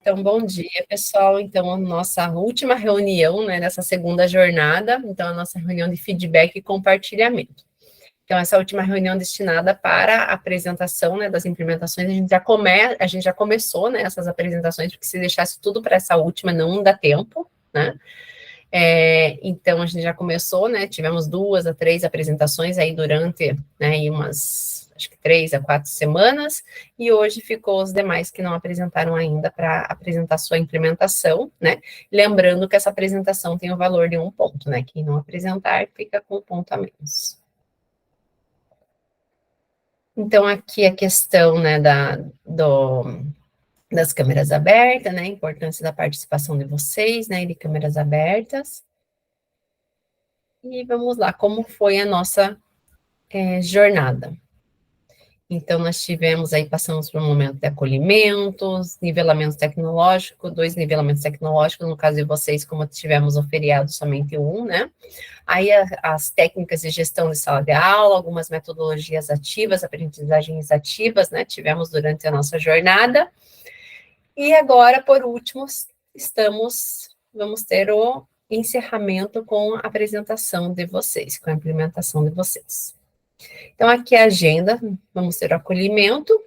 Então, bom dia, pessoal. Então, a nossa última reunião, né, nessa segunda jornada, então, a nossa reunião de feedback e compartilhamento. Então, essa última reunião destinada para a apresentação, né, das implementações, a gente já começou, né, essas apresentações, porque se deixasse tudo para essa última, não dá tempo, né? Então, a gente já começou, né, tivemos 2 a 3 apresentações aí durante, né, acho que 3 a 4 semanas, e hoje ficou os demais que não apresentaram ainda para apresentar sua implementação, né, lembrando que essa apresentação tem o valor de 1 ponto, né, quem não apresentar fica com 1 ponto a menos. Então, aqui a questão, né, das câmeras abertas, né, a importância da participação de vocês, né, de câmeras abertas. E vamos lá, como foi a nossa jornada. Então, nós tivemos aí, passamos por um momento de acolhimentos, nivelamento tecnológico, 2 nivelamentos tecnológicos, no caso de vocês, como tivemos o feriado, somente 1, né? Aí, as técnicas de gestão de sala de aula, algumas metodologias ativas, aprendizagens ativas, né? Tivemos durante a nossa jornada. E agora, por último, vamos ter o encerramento com a apresentação de vocês, com a implementação de vocês. Então, aqui é a agenda, vamos ter o acolhimento,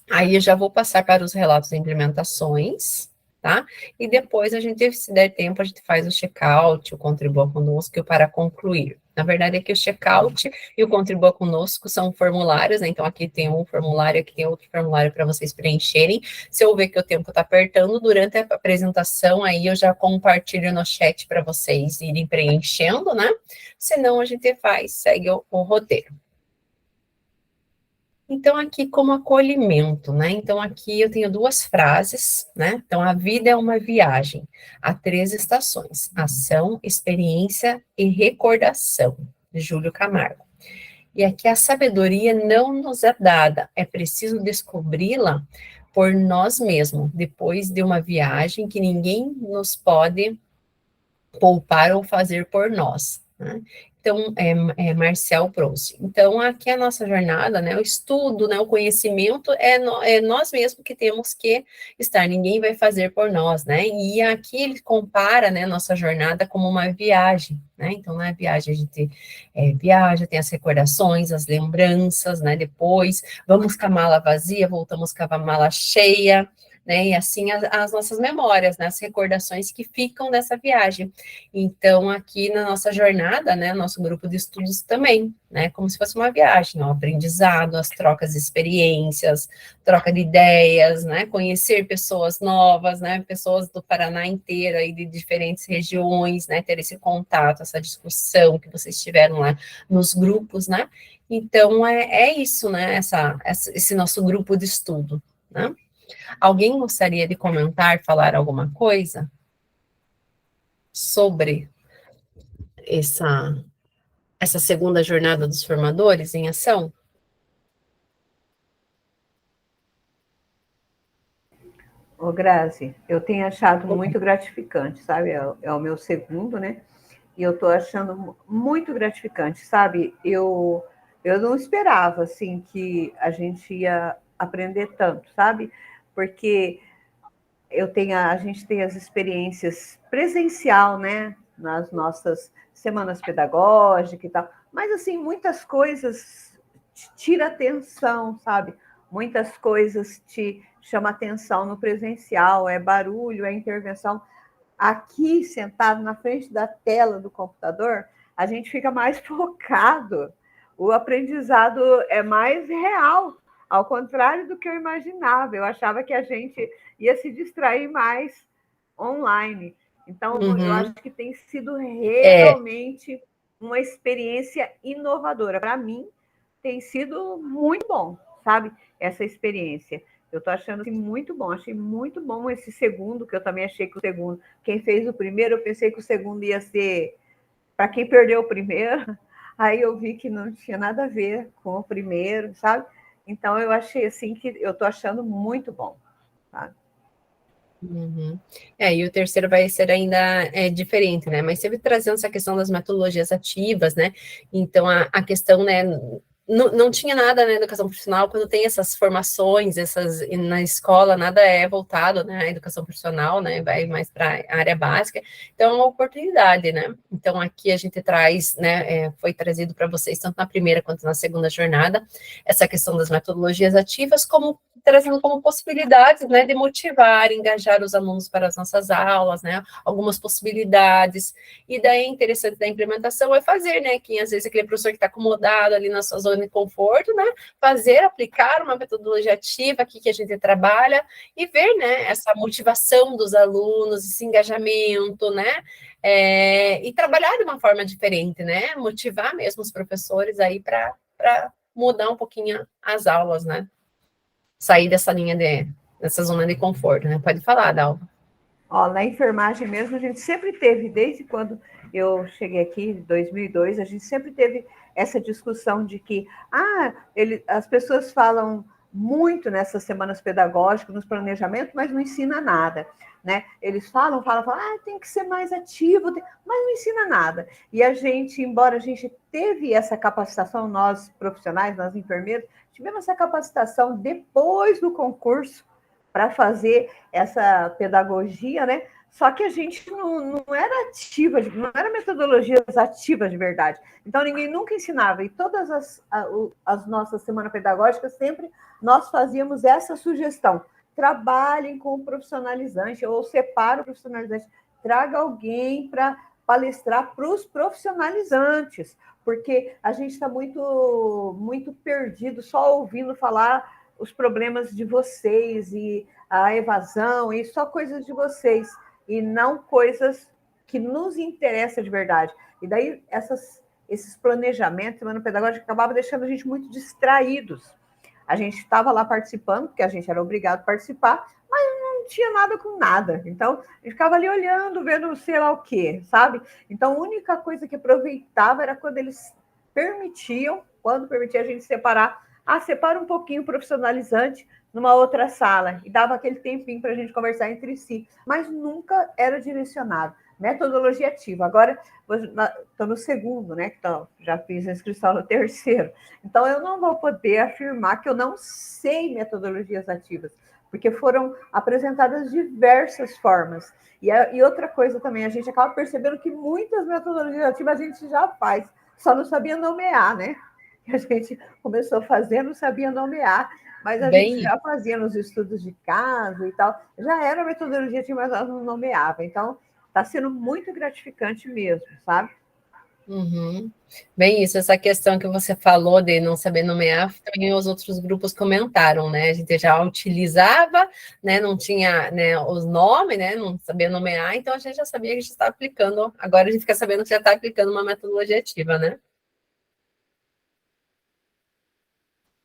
aí eu já vou passar para os relatos de implementações, tá? E depois a gente, se der tempo, a gente faz o check-out, o Contribua Conosco e o Para Concluir. Na verdade, aqui o check-out e o Contribua Conosco são formulários, né? Então, aqui tem um formulário, aqui tem outro formulário para vocês preencherem. Se eu ver que o tempo está apertando, durante a apresentação, aí eu já compartilho no chat para vocês irem preenchendo, né? Senão, a gente segue o roteiro. Então, aqui como acolhimento, né? Então, aqui eu tenho 2 frases, né? Então, a vida é uma viagem, há 3 estações: ação, experiência e recordação, de Júlio Camargo. E aqui a sabedoria não nos é dada, é preciso descobri-la por nós mesmos, depois de uma viagem que ninguém nos pode poupar ou fazer por nós, né? Então, Marcel Proust. Então, aqui a nossa jornada, né, o estudo, né, o conhecimento, é nós mesmos que temos que estar, ninguém vai fazer por nós, né, e aqui ele compara, né, nossa jornada como uma viagem, né, então na viagem a gente viaja, tem as recordações, as lembranças, né, depois vamos com a mala vazia, voltamos com a mala cheia, né, e assim as nossas memórias, né, as recordações que ficam dessa viagem. Então, aqui na nossa jornada, né, nosso grupo de estudos também, né, como se fosse uma viagem, o aprendizado, as trocas de experiências, troca de ideias, né, conhecer pessoas novas, né, pessoas do Paraná inteiro e de diferentes regiões, né, ter esse contato, essa discussão que vocês tiveram lá nos grupos, né, então é isso, né, esse nosso grupo de estudo, né. Alguém gostaria de comentar, falar alguma coisa sobre essa segunda jornada dos formadores em ação? Ô, Grazi, eu tenho achado muito gratificante, sabe? É o meu segundo, né? E eu estou achando muito gratificante, sabe? Eu não esperava, assim, que a gente ia aprender tanto, sabe? Porque a gente tem as experiências presencial, né? Nas nossas semanas pedagógicas e tal. Mas, assim, muitas coisas te tira atenção, sabe? Muitas coisas te chama atenção no presencial, é barulho, é intervenção. Aqui, sentado na frente da tela do computador, a gente fica mais focado. O aprendizado é mais real, ao contrário do que eu imaginava. Eu achava que a gente ia se distrair mais online. Então, eu acho que tem sido realmente uma experiência inovadora. Para mim, tem sido muito bom, sabe? Essa experiência. Eu estou achando muito bom, achei muito bom esse segundo, que eu também achei que o segundo, quem fez o primeiro, eu pensei que o segundo ia ser para quem perdeu o primeiro, aí eu vi que não tinha nada a ver com o primeiro, sabe? Então eu achei assim que eu estou achando muito bom, sabe? Uhum. E o terceiro vai ser ainda diferente, né? Mas sempre trazendo essa questão das metodologias ativas, né? Então, a questão, né, não tinha nada na educação profissional, quando tem essas formações, na escola, nada é voltado, né, à educação profissional, né, vai mais para a área básica, então é uma oportunidade, né, então aqui a gente traz, né, foi trazido para vocês, tanto na primeira quanto na segunda jornada, essa questão das metodologias ativas, como trazendo como possibilidades, né, de motivar, engajar os alunos para as nossas aulas, né, algumas possibilidades, e daí interessante da implementação é fazer, né, que às vezes aquele professor que está acomodado ali na sua zona de conforto, né, fazer, aplicar uma metodologia ativa aqui que a gente trabalha, e ver, né, essa motivação dos alunos, esse engajamento, né, e trabalhar de uma forma diferente, né, motivar mesmo os professores aí para mudar um pouquinho as aulas, né, sair dessa zona de conforto, né? Pode falar, Dalva. Ó, na enfermagem mesmo, a gente sempre teve, desde quando eu cheguei aqui, em 2002, a gente sempre teve essa discussão de que as pessoas falam muito nessas semanas pedagógicas, nos planejamentos, mas não ensina nada. Né? Eles falam, tem que ser mais ativo, mas não ensina nada. E a gente, embora a gente teve essa capacitação, nós profissionais, nós enfermeiros, tivemos essa capacitação depois do concurso para fazer essa pedagogia, né? Só que a gente não era ativa, não era metodologias ativas de verdade. Então, ninguém nunca ensinava. E todas as nossas semanas pedagógicas, sempre nós fazíamos essa sugestão. Trabalhem com o profissionalizante, ou separa o profissionalizante. Traga alguém para palestrar para os profissionalizantes, porque a gente está muito, muito perdido só ouvindo falar os problemas de vocês e a evasão, e só coisas de vocês, e não coisas que nos interessam de verdade. E daí esses planejamentos, semana pedagógica, acabavam deixando a gente muito distraídos. A gente estava lá participando, porque a gente era obrigado a participar, mas não tinha nada com nada. Então, a gente ficava ali olhando, vendo sei lá o quê, sabe? Então, a única coisa que aproveitava era quando eles permitiam, quando permitia a gente separar, separa um pouquinho o profissionalizante numa outra sala, e dava aquele tempinho para a gente conversar entre si, mas nunca era direcionado. Metodologia ativa. Agora, estou no segundo, né? Então, já fiz a inscrição no terceiro. Então, eu não vou poder afirmar que eu não sei metodologias ativas, porque foram apresentadas diversas formas. E outra coisa também, a gente acaba percebendo que muitas metodologias ativas a gente já faz, só não sabia nomear, né? A gente começou a fazer, não sabia nomear, mas a gente já fazia nos estudos de caso e tal, já era metodologia ativa, mas nós não nomeava. Então, está sendo muito gratificante mesmo, sabe? Uhum. Bem, isso, essa questão que você falou de não saber nomear, também os outros grupos comentaram, né? A gente já utilizava, né? Não tinha, né, os nomes, né? Não sabia nomear, então a gente já sabia que a gente estava aplicando. Agora a gente fica sabendo que já está aplicando uma metodologia ativa, né?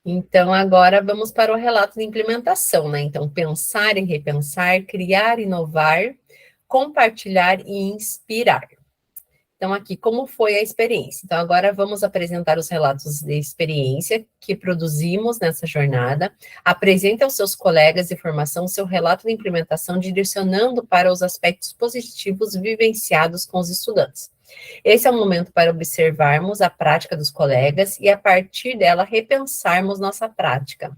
Então, agora vamos para o relato de implementação, né? Então, pensar e repensar, criar, inovar, compartilhar e inspirar. Então, aqui, como foi a experiência? Então, agora vamos apresentar os relatos de experiência que produzimos nessa jornada. Apresente aos seus colegas de formação seu relato de implementação, direcionando para os aspectos positivos vivenciados com os estudantes. Esse é o momento para observarmos a prática dos colegas e, a partir dela, repensarmos nossa prática,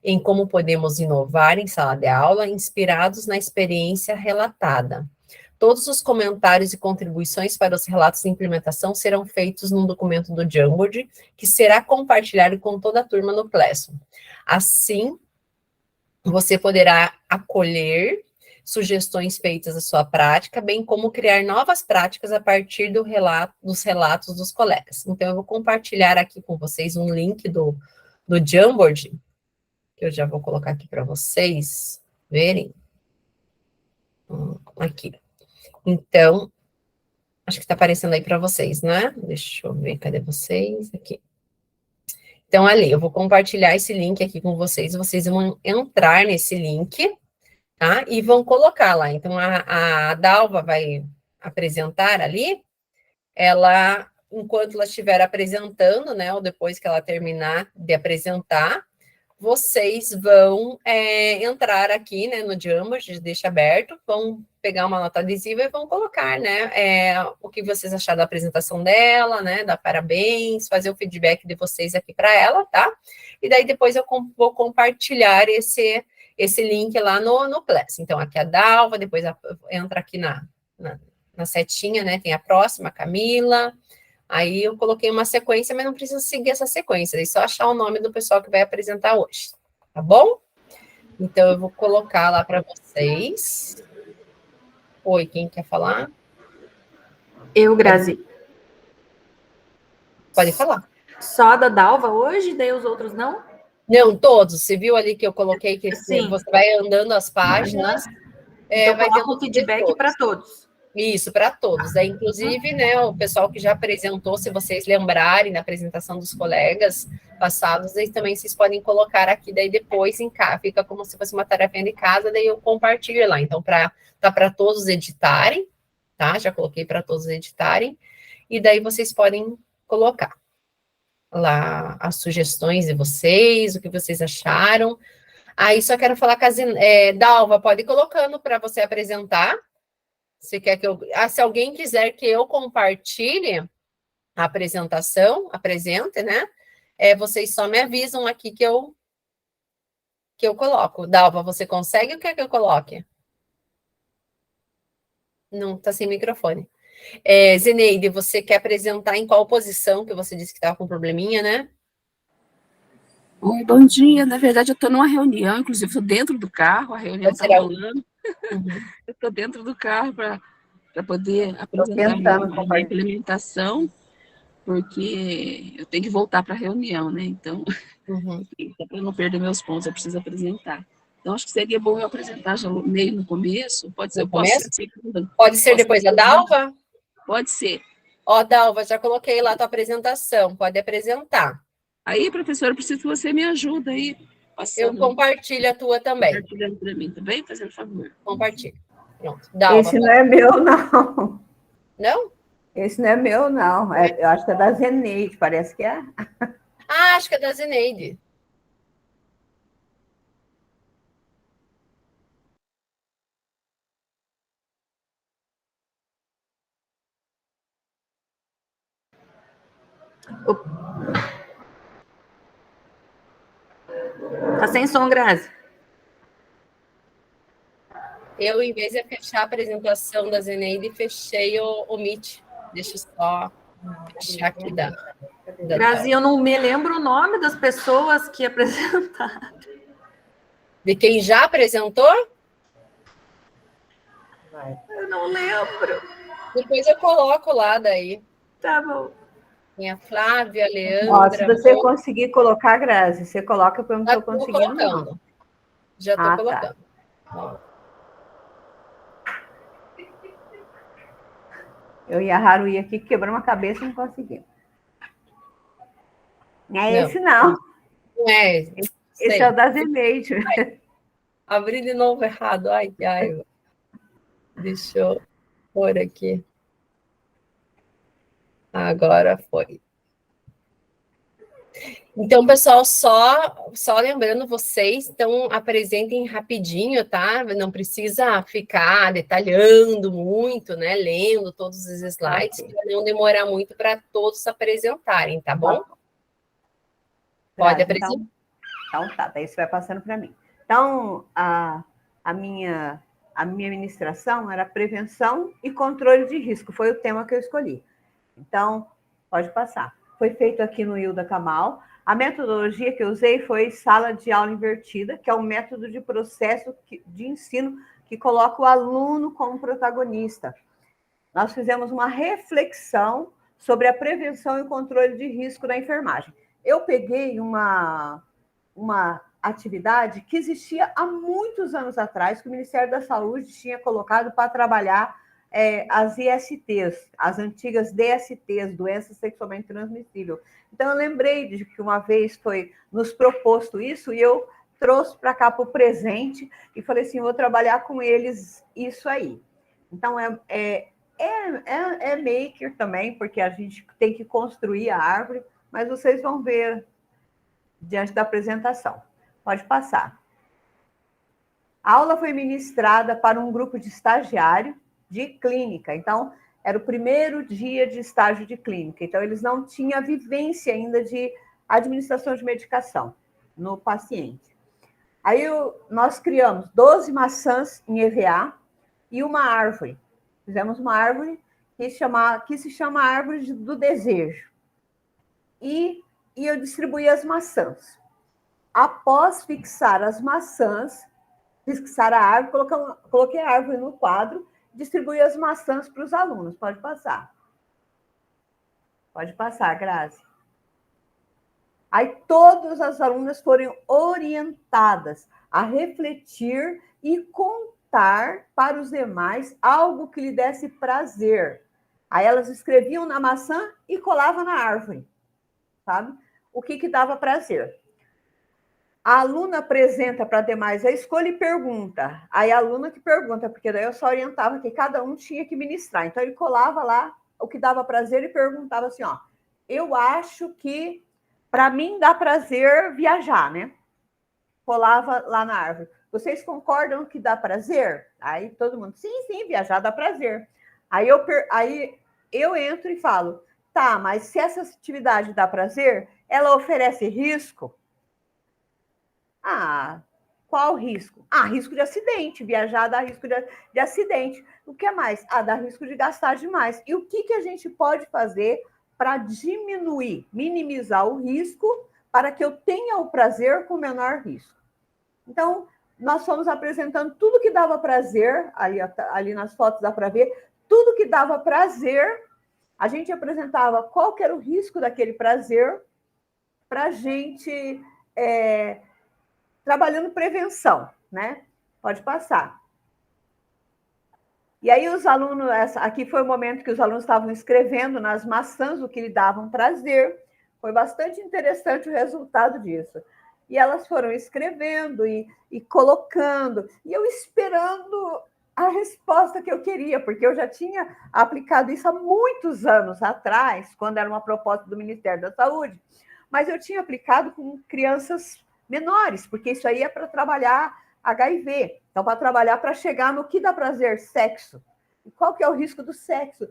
em como podemos inovar em sala de aula, inspirados na experiência relatada. Todos os comentários e contribuições para os relatos de implementação serão feitos num documento do Jamboard, que será compartilhado com toda a turma no Classroom. Assim, você poderá acolher sugestões feitas da sua prática, bem como criar novas práticas a partir dos relatos dos colegas. Então, eu vou compartilhar aqui com vocês um link do Jamboard, que eu já vou colocar aqui para vocês verem. Aqui. Então, acho que está aparecendo aí para vocês, né? Deixa eu ver, cadê vocês? Aqui. Então, ali, eu vou compartilhar esse link aqui com vocês vão entrar nesse link, tá? E vão colocar lá. Então, a Dalva vai apresentar ali, enquanto ela estiver apresentando, né, ou depois que ela terminar de apresentar, vocês vão entrar aqui, né, no Jamboard, deixa aberto, vão pegar uma nota adesiva e vão colocar, né, o que vocês acharam da apresentação dela, né, dar parabéns, fazer o feedback de vocês aqui para ela, tá? E daí depois eu vou compartilhar esse link lá no Plus. Então, aqui a Dalva, depois entra aqui na setinha, né, tem a próxima, a Camila. Aí eu coloquei uma sequência, mas não precisa seguir essa sequência, é só achar o nome do pessoal que vai apresentar hoje, tá bom? Então eu vou colocar lá para vocês. Oi, quem quer falar? Eu, Grazi. Pode falar. Só a da Dalva hoje, daí os outros não? Não, todos. Você viu ali que eu coloquei que Sim. Você vai andando as páginas. Então vai coloca o feedback para todos. Isso, para todos. Daí, inclusive, né, o pessoal que já apresentou, se vocês lembrarem da apresentação dos colegas passados, aí também vocês podem colocar aqui, daí depois em casa, fica como se fosse uma tarefa de casa, daí eu compartilho lá. Então, tá para todos editarem, tá? Já coloquei para todos editarem, e daí vocês podem colocar lá as sugestões de vocês, o que vocês acharam. Aí só quero falar com a Dalva, pode ir colocando para você apresentar. Você quer que se alguém quiser que eu compartilhe a apresentação, apresente, né? Vocês só me avisam aqui que eu coloco. Dalva, você consegue ou quer que eu coloque? Não, tá sem microfone. Zeneide, você quer apresentar em qual posição, que você disse que estava com probleminha, né? Oi, bom dia. Na verdade, eu estou numa reunião, inclusive estou dentro do carro, a reunião está rolando. Uhum. Eu estou dentro do carro para poder apresentar a minha implementação, porque eu tenho que voltar para a reunião, né? Então, para não perder meus pontos, eu preciso apresentar. Então, acho que seria bom eu apresentar já meio no começo. Pode ser, Pode ser depois da Dalva? Pode ser. Ó, Dalva, já coloquei lá a tua apresentação, pode apresentar. Aí, professora, eu preciso que você me ajude aí. Eu compartilho a tua também. Compartilhando para mim também, fazendo favor. Compartilha. Pronto. Dalva, esse não é meu, não. Não? Esse não é meu, não. Eu acho que é da Zeneide, parece que é. Acho que é da Zeneide. Tá sem som, Grazi. Eu, em vez de fechar a apresentação da Zeneide, fechei o Meet. Deixa eu só fechar aqui da Grazi, eu não me lembro o nome das pessoas que apresentaram. De quem já apresentou? Eu não lembro. Depois eu coloco lá daí. Tá bom. Tem a Flávia, a Leandra... se você conseguir colocar, Grazi, você coloca para eu não estou conseguindo, não. Já estou colocando. Tá. Eu e a Haruí aqui quebramos a cabeça e não conseguimos. Não é esse, não. Não é. Esse é o da Zeneide. Abri de novo errado. Ai. Deixa eu pôr aqui. Agora foi. Então, pessoal, só lembrando vocês, então apresentem rapidinho, tá? Não precisa ficar detalhando muito, né? Lendo todos os slides, para não demorar muito para todos apresentarem, tá bom? Pode apresentar. Então tá, daí você vai passando para mim. Então, a minha ministração era prevenção e controle de risco, foi o tema que eu escolhi. Então, pode passar. Foi feito aqui no Hilda Kamal. A metodologia que eu usei foi sala de aula invertida, que é um método de processo de ensino que coloca o aluno como protagonista. Nós fizemos uma reflexão sobre a prevenção e o controle de risco na enfermagem. Eu peguei uma atividade que existia há muitos anos atrás, que o Ministério da Saúde tinha colocado para trabalhar as ISTs, as antigas DSTs, doenças sexualmente transmissíveis. Então, eu lembrei de que uma vez foi nos proposto isso e eu trouxe para cá para o presente e falei assim, vou trabalhar com eles isso aí. Então, é maker também, porque a gente tem que construir a árvore, mas vocês vão ver diante da apresentação. Pode passar. A aula foi ministrada para um grupo de estagiário de clínica. Então, era o primeiro dia de estágio de clínica. Então, eles não tinham vivência ainda de administração de medicação no paciente. Aí, nós criamos 12 maçãs em EVA e uma árvore. Fizemos uma árvore que se chama Árvore do Desejo. E eu distribuí as maçãs. Após fixar as maçãs, fixar a árvore, coloquei a árvore no quadro, distribuí as maçãs para os alunos. Pode passar. Pode passar, Grazi. Aí todas as alunas foram orientadas a refletir e contar para os demais algo que lhe desse prazer. Aí elas escreviam na maçã e colavam na árvore, sabe? O que dava prazer. A aluna apresenta para demais a escolha e pergunta. Aí a aluna que pergunta, porque daí eu só orientava que cada um tinha que ministrar. Então ele colava lá o que dava prazer e perguntava assim, ó, eu acho que para mim dá prazer viajar, né? Colava lá na árvore. Vocês concordam que dá prazer? Aí todo mundo, sim, viajar dá prazer. Aí eu entro e falo, tá, mas se essa atividade dá prazer, ela oferece risco? Ah, qual risco? Ah, risco de acidente. Viajar dá risco de acidente. O que mais? Ah, dá risco de gastar demais. E o que a gente pode fazer para diminuir, minimizar o risco para que eu tenha o prazer com menor risco? Então, nós fomos apresentando tudo que dava prazer, ali nas fotos dá para ver, tudo que dava prazer, a gente apresentava qual que era o risco daquele prazer para a gente... trabalhando prevenção, né? Pode passar. E aí os alunos, aqui foi o momento que os alunos estavam escrevendo nas maçãs o que lhe davam prazer. Foi bastante interessante o resultado disso. E elas foram escrevendo e colocando, e eu esperando a resposta que eu queria, porque eu já tinha aplicado isso há muitos anos atrás, quando era uma proposta do Ministério da Saúde, mas eu tinha aplicado com crianças menores, porque isso aí é para trabalhar HIV. Então, para trabalhar, para chegar no que dá prazer, sexo. E qual que é o risco do sexo?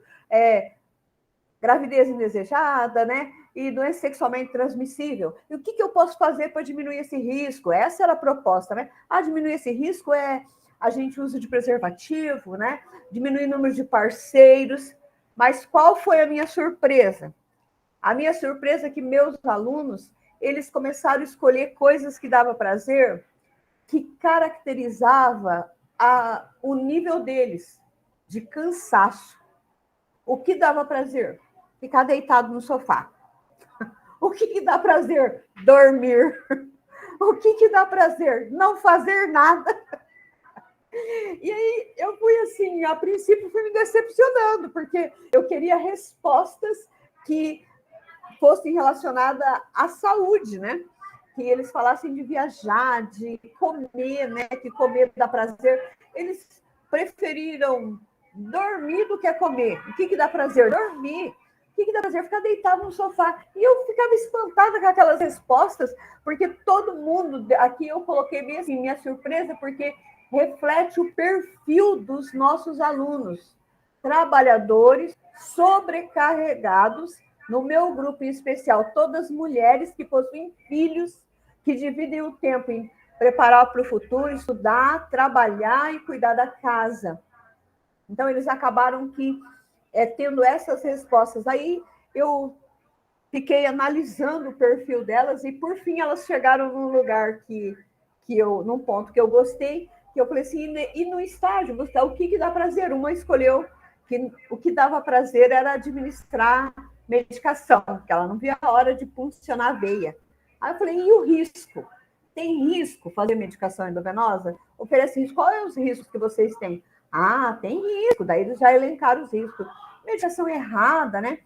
Gravidez indesejada, né? E doença sexualmente transmissível. E o que eu posso fazer para diminuir esse risco? Essa era a proposta, né? Diminuir esse risco a gente usa de preservativo, né? Diminuir o número de parceiros. Mas qual foi a minha surpresa? A minha surpresa é que meus alunos, eles começaram a escolher coisas que dava prazer, que caracterizava o nível deles de cansaço. O que dava prazer? Ficar deitado no sofá. O que dá prazer? Dormir. O que dá prazer? Não fazer nada. E aí eu fui assim, a princípio fui me decepcionando, porque eu queria respostas que fossem relacionadas à saúde, né? Que eles falassem de viajar, de comer, né? Que comer dá prazer. Eles preferiram dormir do que comer. O que dá prazer? Dormir. O que dá prazer? Ficar deitado no sofá. E eu ficava espantada com aquelas respostas, porque todo mundo, aqui eu coloquei bem assim, minha surpresa, porque reflete o perfil dos nossos alunos, trabalhadores, sobrecarregados. No meu grupo em especial, todas mulheres que possuem filhos, que dividem o tempo em preparar para o futuro, estudar, trabalhar e cuidar da casa. Então, eles acabaram tendo essas respostas. Aí, eu fiquei analisando o perfil delas e, por fim, elas chegaram num lugar num ponto que eu gostei, que eu falei assim, e no estágio, o que dá prazer? Uma escolheu que o que dava prazer era administrar medicação, porque ela não via a hora de puncionar a veia. Aí eu falei, e o risco? Tem risco fazer medicação endovenosa? Oferece risco. Quais são os riscos que vocês têm? Tem risco. Daí eles já elencaram os riscos. Medicação errada, né?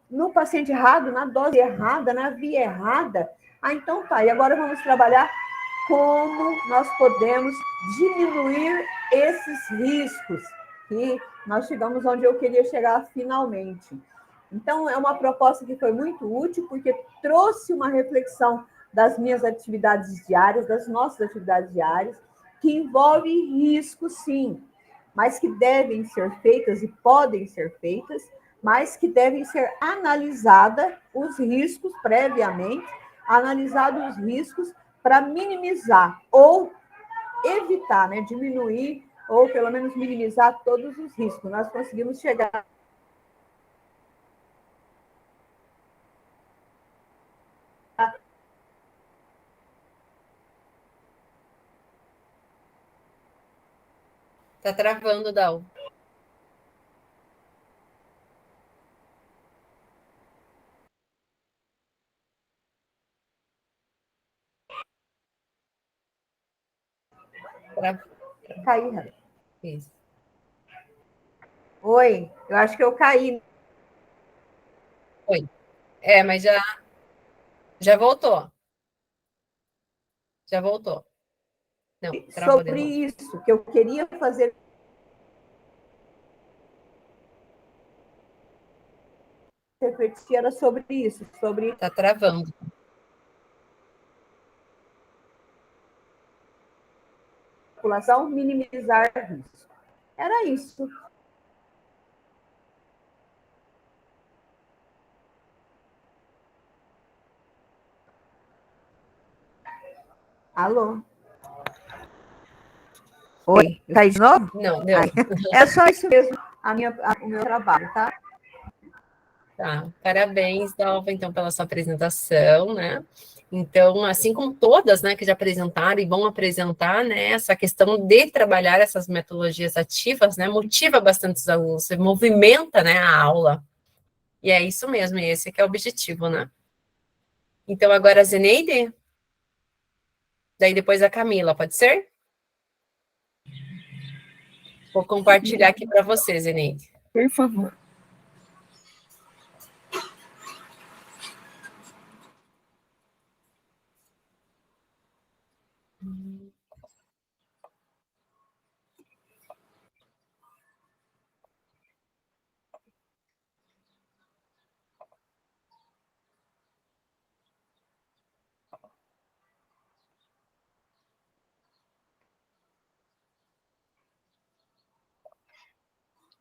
No paciente errado, na dose errada, na via errada. Então tá. E agora vamos trabalhar como nós podemos diminuir esses riscos. E nós chegamos onde eu queria chegar finalmente. Então, é uma proposta que foi muito útil, porque trouxe uma reflexão das minhas atividades diárias, das nossas atividades diárias, que envolve risco, sim, mas que devem ser feitas e podem ser feitas, mas que devem ser analisados os riscos previamente, analisados os riscos para minimizar ou evitar, né, diminuir ou pelo menos minimizar todos os riscos. Nós conseguimos chegar Tá travando, Dal. cair. Isso. Oi, eu acho que eu caí. Oi. É, mas já voltou. Já voltou. Não, travou de Sobre novo. isso, que eu queria fazer refletir era sobre isso, sobre Tá travando. população minimizar risco. Era isso. Alô? Oi, tá aí de novo? Não, deu. É só isso mesmo, o meu trabalho, tá? Tá. Parabéns, Dalva, então, pela sua apresentação, né? Então, assim como todas, né, que já apresentaram e vão apresentar, né, essa questão de trabalhar essas metodologias ativas, né, motiva bastante os alunos, você movimenta, né, a aula. E é isso mesmo, e esse que é o objetivo, né? Então, agora a Zeneide, daí depois a Camila, pode ser? Vou compartilhar aqui para você, Zeneide. Por favor.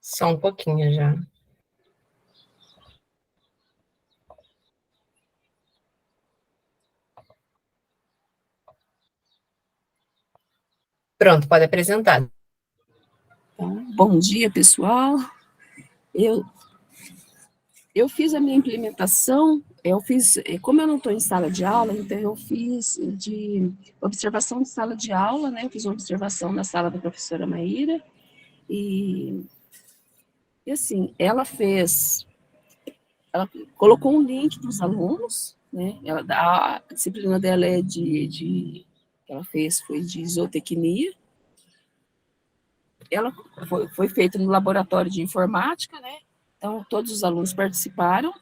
Só um pouquinho já. Pronto, pode apresentar. Então, bom dia, pessoal. Eu fiz a minha implementação, como eu não estou em sala de aula, então eu fiz de observação de sala de aula, né? Eu fiz uma observação na sala da professora Maíra, e assim, ela colocou um link para os alunos, né? A disciplina dela que ela fez foi de zootecnia. Ela foi feita no laboratório de informática, né? Então, todos os alunos participaram.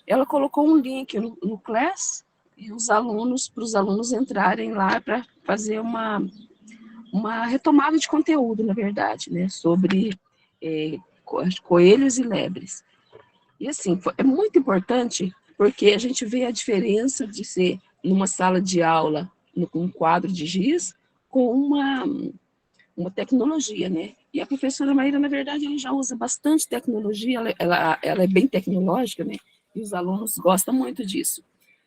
Ela colocou um link no Class e para os alunos entrarem lá para fazer uma retomada de conteúdo, na verdade, né? Sobre coelhos e lebres. E assim, é muito importante porque a gente vê a diferença de ser numa sala de aula, com um quadro de giz, com uma tecnologia, né? E a professora Maíra, na verdade, ela já usa bastante tecnologia, ela é bem tecnológica, né? E os alunos gostam muito disso.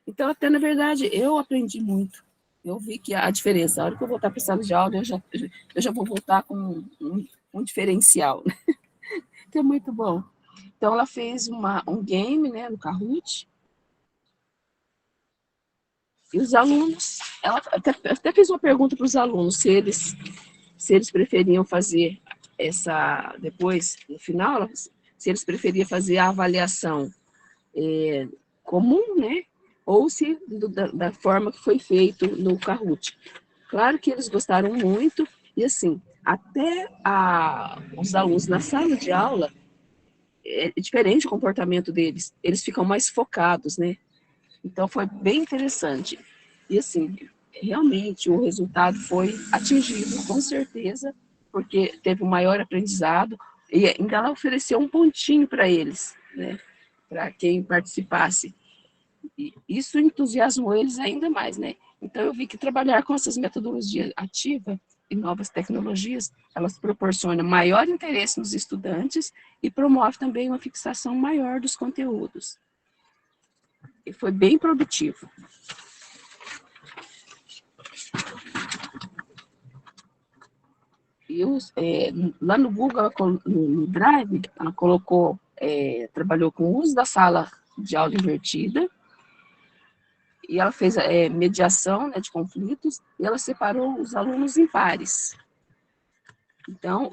Então, até, na verdade, eu aprendi muito. Eu vi que a diferença, a hora que eu voltar para a sala de aula, eu já vou voltar com um diferencial, né? Que é muito bom. Então, ela fez um game, né, no Kahoot, e os alunos, ela até fez uma pergunta para os alunos, se eles preferiam fazer depois, no final, se eles preferiam fazer a avaliação comum, né, ou se da forma que foi feito no Kahoot. Claro que eles gostaram muito, e assim, até os alunos na sala de aula, é diferente o comportamento deles, eles ficam mais focados, né? Então foi bem interessante. E assim, realmente o resultado foi atingido, com certeza, porque teve um maior aprendizado, e ainda ela ofereceu um pontinho para eles, né? Para quem participasse. E isso entusiasmou eles ainda mais, né? Então, eu vi que trabalhar com essas metodologias ativas e novas tecnologias, elas proporcionam maior interesse nos estudantes e promove também uma fixação maior dos conteúdos. E foi bem produtivo. Lá no Google, no Drive, ela colocou, trabalhou com o uso da sala de aula invertida, e ela fez mediação, né, de conflitos, e ela separou os alunos em pares. Então,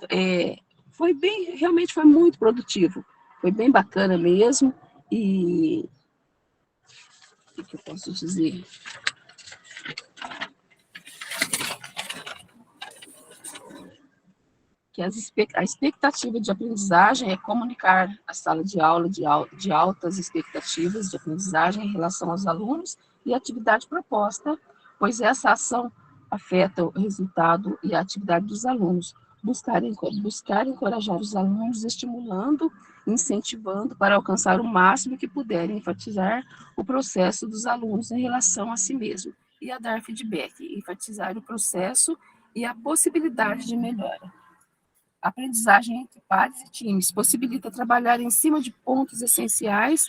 realmente foi muito produtivo, foi bem bacana mesmo, e o que eu posso dizer? Que a expectativa de aprendizagem é comunicar a sala de aula de altas expectativas de aprendizagem em relação aos alunos e a atividade proposta, pois essa ação afeta o resultado e a atividade dos alunos. Buscar encorajar os alunos, estimulando, incentivando para alcançar o máximo que puderem, enfatizar o processo dos alunos em relação a si mesmo e a dar feedback, enfatizar o processo e a possibilidade de melhora. A aprendizagem entre pares e times possibilita trabalhar em cima de pontos essenciais,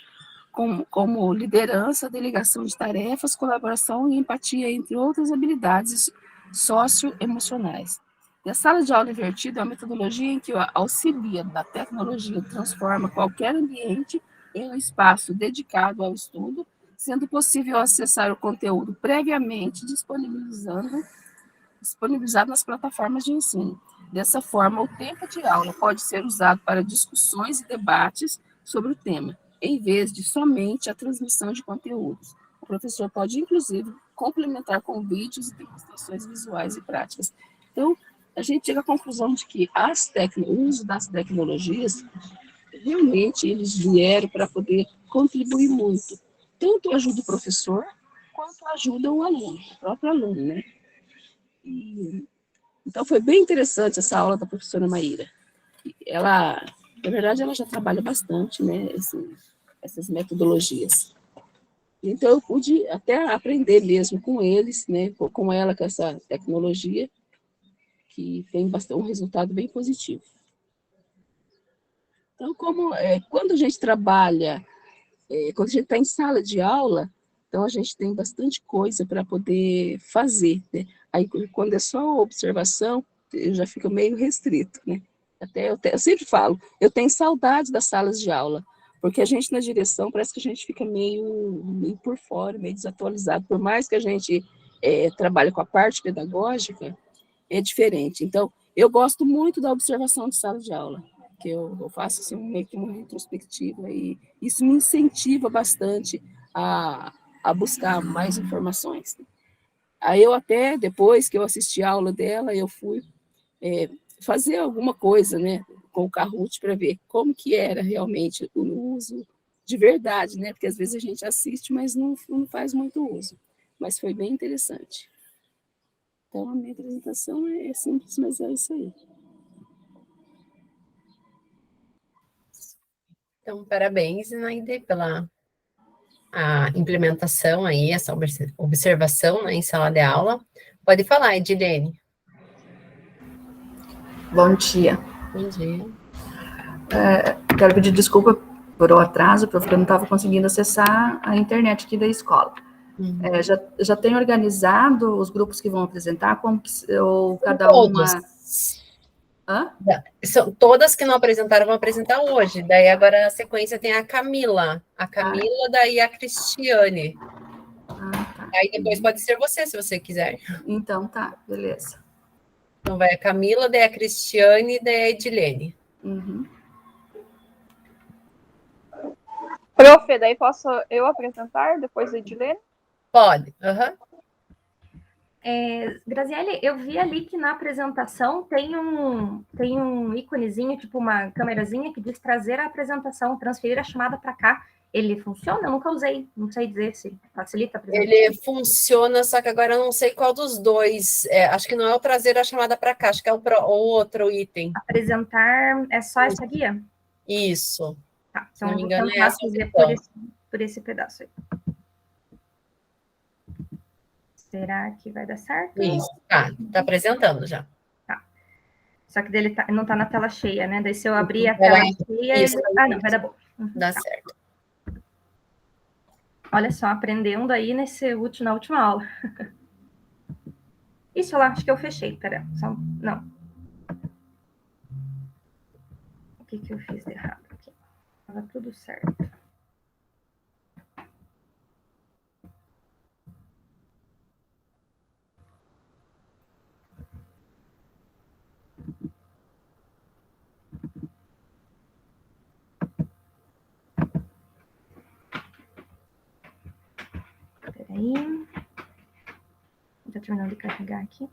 como liderança, delegação de tarefas, colaboração e empatia, entre outras habilidades socioemocionais. E a sala de aula invertida é uma metodologia em que auxilia da tecnologia transforma qualquer ambiente em um espaço dedicado ao estudo, sendo possível acessar o conteúdo previamente disponibilizado nas plataformas de ensino. Dessa forma, o tempo de aula pode ser usado para discussões e debates sobre o tema, em vez de somente a transmissão de conteúdos. O professor pode, inclusive, complementar com vídeos e demonstrações visuais e práticas. Então, a gente chega à conclusão de que o uso das tecnologias, realmente, eles vieram para poder contribuir muito. Tanto ajuda o professor, quanto ajuda o aluno, o próprio aluno, né? Então, foi bem interessante essa aula da professora Maíra. Ela, na verdade, ela já trabalha bastante, né, essas metodologias. Então, eu pude até aprender mesmo com eles, né, com ela, com essa tecnologia, que tem um resultado bem positivo. Então, quando a gente trabalha, quando a gente está em sala de aula, então a gente tem bastante coisa para poder fazer, né? Aí, quando é só observação, eu já fico meio restrito, né? Eu sempre falo, eu tenho saudade das salas de aula, porque a gente na direção parece que a gente fica meio por fora, meio desatualizado, por mais que a gente trabalhe com a parte pedagógica, é diferente. Então, eu gosto muito da observação de sala de aula, que eu faço assim, meio que uma retrospectiva, e isso me incentiva bastante a buscar mais informações. Aí eu até, depois que eu assisti a aula dela, eu fui fazer alguma coisa, né, com o Kahoot para ver como que era realmente o uso de verdade, né, porque às vezes a gente assiste, mas não faz muito uso. Mas foi bem interessante. Então, a minha apresentação é simples, mas é isso aí. Então, parabéns, Naide, pela implementação aí, essa observação, né, em sala de aula. Pode falar, Edilene. Bom dia. Bom dia. Quero pedir desculpa por o atraso, porque eu não estava conseguindo acessar a internet aqui da escola. Uhum. Já tenho organizado os grupos que vão apresentar, como que cada todos. uma... Hã? São todas que não apresentaram, vão apresentar hoje. Daí agora na sequência tem a Camila. Daí a Cristiane. Tá. Aí depois pode ser você, se você quiser. Então tá, beleza. Então vai a Camila, daí a Cristiane, daí a Edilene. Uhum. Prof, daí posso eu apresentar depois a Edilene? Pode. Uhum. Graziele, eu vi ali que na apresentação tem um íconezinho, tipo uma câmerazinha que diz trazer a apresentação, transferir a chamada para cá. Ele funciona? Eu nunca usei, não sei dizer se facilita a apresentação. Ele funciona, só que agora eu não sei qual dos dois. Acho que não é o trazer a chamada para cá, acho que é o outro item. Apresentar é só essa guia? Isso. Tá, então não me engano, vou tentar fazer por esse pedaço aí. Será que vai dar certo? Isso, tá apresentando já. Só que dele não tá na tela cheia, né? Daí se eu abrir a Vai tela lá. cheia, Isso, não, vai dar bom. dá certo. Olha só, aprendendo aí na última aula. Isso lá, acho que eu fechei, pera. Não. O que eu fiz de errado aqui? Tava tudo certo. Peraí. Tá terminando de carregar aqui.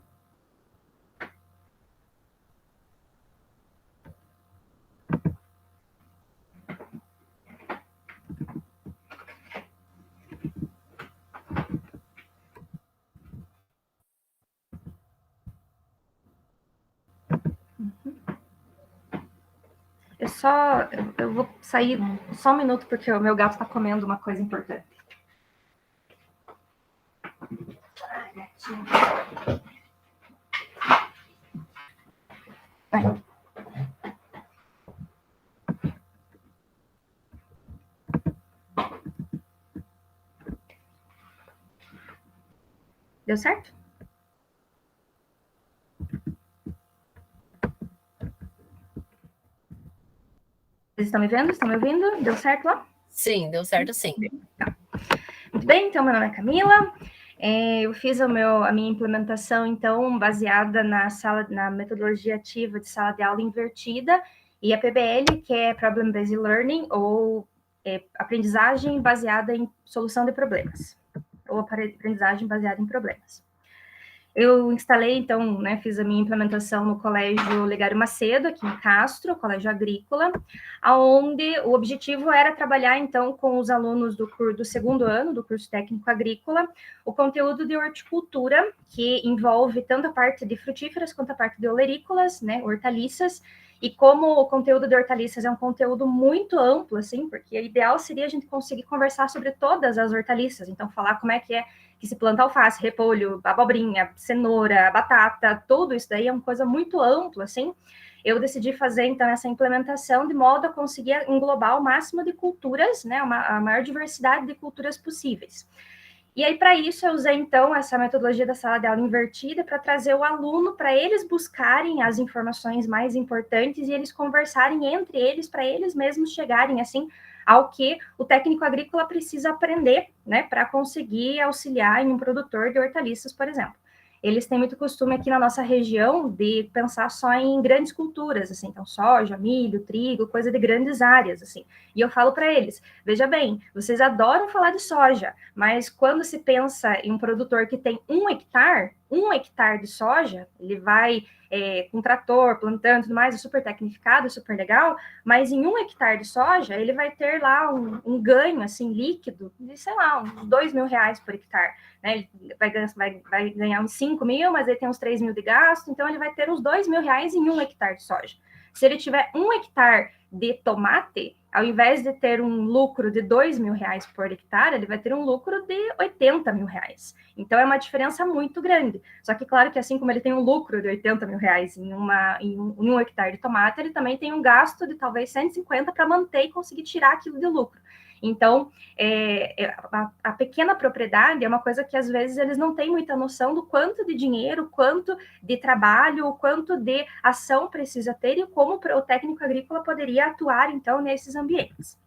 Eu vou sair só um minuto, porque o meu gato tá comendo uma coisa importante. Vai. Deu certo? Vocês estão me vendo? Estão me ouvindo? Deu certo lá? Sim, deu certo sim. Tá. Muito bem, então meu nome é Camila. Eu fiz a minha implementação, então, baseada na metodologia ativa de sala de aula invertida e a PBL, que é Problem Based Learning, ou aprendizagem baseada em solução de problemas, ou aprendizagem baseada em problemas. Eu instalei, então, né, fiz a minha implementação no Colégio Legário Macedo, aqui em Castro, Colégio Agrícola, onde o objetivo era trabalhar, então, com os alunos do segundo ano, do curso técnico agrícola, o conteúdo de horticultura, que envolve tanto a parte de frutíferas quanto a parte de olerícolas, né, hortaliças, e como o conteúdo de hortaliças é um conteúdo muito amplo, assim, porque o ideal seria a gente conseguir conversar sobre todas as hortaliças, então falar como é que se planta alface, repolho, abobrinha, cenoura, batata, tudo isso daí é uma coisa muito ampla, assim. Eu decidi fazer, então, essa implementação de modo a conseguir englobar o máximo de culturas, né, a maior diversidade de culturas possíveis. E aí, para isso, eu usei, então, essa metodologia da sala de aula invertida para trazer o aluno para eles buscarem as informações mais importantes e eles conversarem entre eles, para eles mesmos chegarem, assim, ao que o técnico agrícola precisa aprender, né, para conseguir auxiliar em um produtor de hortaliças, por exemplo. Eles têm muito costume aqui na nossa região de pensar só em grandes culturas, assim, então soja, milho, trigo, coisa de grandes áreas, assim. E eu falo para eles, veja bem, vocês adoram falar de soja, mas quando se pensa em um produtor que tem 1 hectare de soja, ele vai com trator, plantando e tudo mais, é super tecnificado, super legal, mas em 1 hectare de soja, ele vai ter lá um ganho, assim, líquido, de, sei lá, uns R$2.000 por hectare, né? Ele vai ganhar uns 5 mil, mas ele tem uns 3 mil de gasto, então ele vai ter uns R$2.000 em 1 hectare de soja. Se ele tiver 1 hectare de tomate, ao invés de ter um lucro de R$2.000 por hectare, ele vai ter um lucro de R$80.000. Então, é uma diferença muito grande. Só que, claro que assim como ele tem um lucro de R$80.000 em um hectare de tomate, ele também tem um gasto de talvez 150 para manter e conseguir tirar aquilo de lucro. Então, a pequena propriedade é uma coisa que, às vezes, eles não têm muita noção do quanto de dinheiro, quanto de trabalho, o quanto de ação precisa ter e como o técnico agrícola poderia atuar, então, nesses ambientes.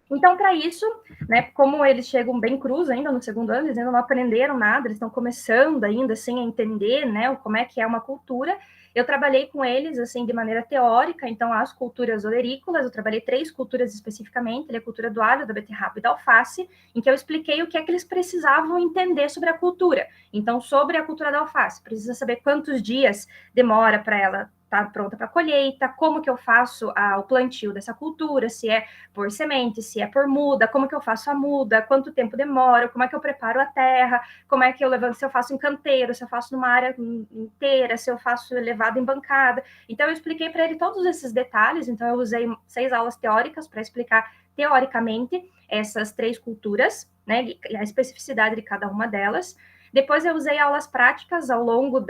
Então, para isso, né, como eles chegam bem crus ainda no segundo ano, eles ainda não aprenderam nada, eles estão começando ainda, assim, a entender, né, como é que é uma cultura, eu trabalhei com eles, assim, de maneira teórica, então, as culturas olerícolas, eu trabalhei 3 culturas especificamente, a cultura do alho, da beterraba e da alface, em que eu expliquei o que é que eles precisavam entender sobre a cultura. Então, sobre a cultura da alface, precisa saber quantos dias demora para ela estar pronta para colheita, como que eu faço o plantio dessa cultura, se é por semente, se é por muda, como que eu faço a muda, quanto tempo demora, como é que eu preparo a terra, como é que eu levanto, se eu faço em canteiro, se eu faço numa área inteira, se eu faço elevado em bancada. Então, eu expliquei para ele todos esses detalhes, então eu usei 6 aulas teóricas para explicar teoricamente essas 3 culturas, né, a especificidade de cada uma delas. Depois eu usei aulas práticas ao longo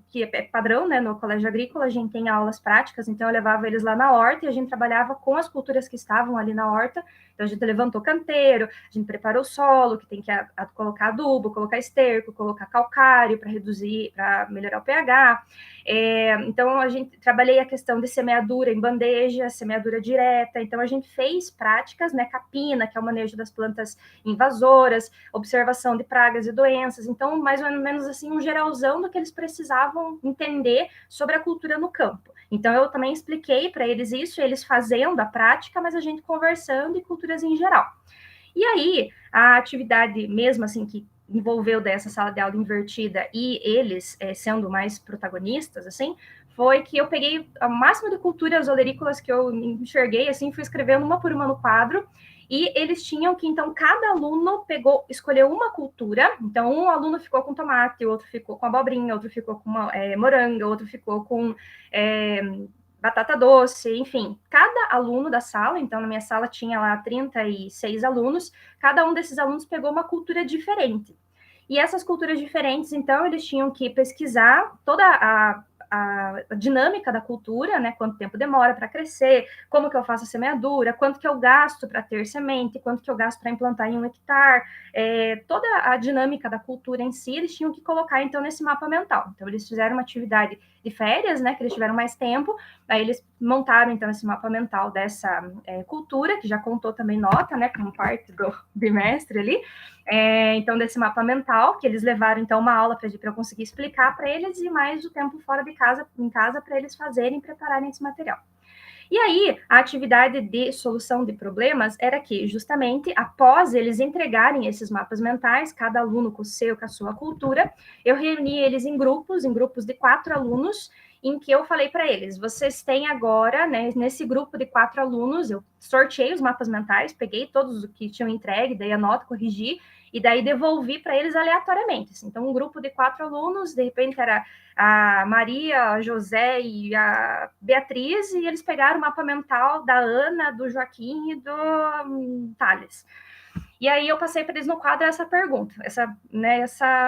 que é padrão, né, no colégio agrícola, a gente tem aulas práticas, então eu levava eles lá na horta e a gente trabalhava com as culturas que estavam ali na horta. Então a gente levantou canteiro, a gente preparou o solo, que tem que colocar adubo, colocar esterco, colocar calcário para reduzir, para melhorar o pH. Então a gente trabalhei a questão de semeadura em bandeja, semeadura direta, então a gente fez práticas, né, capina, que é o manejo das plantas invasoras, observação de pragas e doenças, então mais ou menos assim um geralzão do que eles precisavam entender sobre a cultura no campo. Então eu também expliquei para eles isso, eles fazendo a prática, mas a gente conversando e culturas em geral. E aí a atividade mesmo assim que envolveu dessa sala de aula invertida e eles sendo mais protagonistas, assim, foi que eu peguei a máxima de culturas olerícolas que eu enxerguei, assim, fui escrevendo uma por uma no quadro, e eles tinham que, então, cada aluno escolheu uma cultura, então um aluno ficou com tomate, outro ficou com abobrinha, outro ficou com moranga, outro ficou com batata doce, enfim, cada aluno da sala, então na minha sala tinha lá 36 alunos, cada um desses alunos pegou uma cultura diferente. E essas culturas diferentes, então, eles tinham que pesquisar toda a dinâmica da cultura, né? Quanto tempo demora para crescer, como que eu faço a semeadura, quanto que eu gasto para ter semente, quanto que eu gasto para implantar em 1 hectare, toda a dinâmica da cultura em si, eles tinham que colocar, então, nesse mapa mental. Então, eles fizeram uma atividade de férias, né? Que eles tiveram mais tempo, aí eles montaram, então, esse mapa mental dessa cultura, que já contou também nota, né? Como parte do bimestre ali, então, desse mapa mental, que eles levaram, então, uma aula para eu conseguir explicar para eles e mais o tempo fora de casa, em casa, para eles fazerem e prepararem esse material. E aí, a atividade de solução de problemas era que, justamente, após eles entregarem esses mapas mentais, cada aluno com o seu, com a sua cultura, eu reuni eles em grupos de 4 alunos, em que eu falei para eles, vocês têm agora, né, nesse grupo de 4 alunos, eu sorteei os mapas mentais, peguei todos os que tinham entregue, dei a nota, corrigi, e daí devolvi para eles aleatoriamente. Assim. Então, um grupo de 4 alunos, de repente era a Maria, a José e a Beatriz, e eles pegaram o mapa mental da Ana, do Joaquim e do Thales. E aí eu passei para eles no quadro essa pergunta,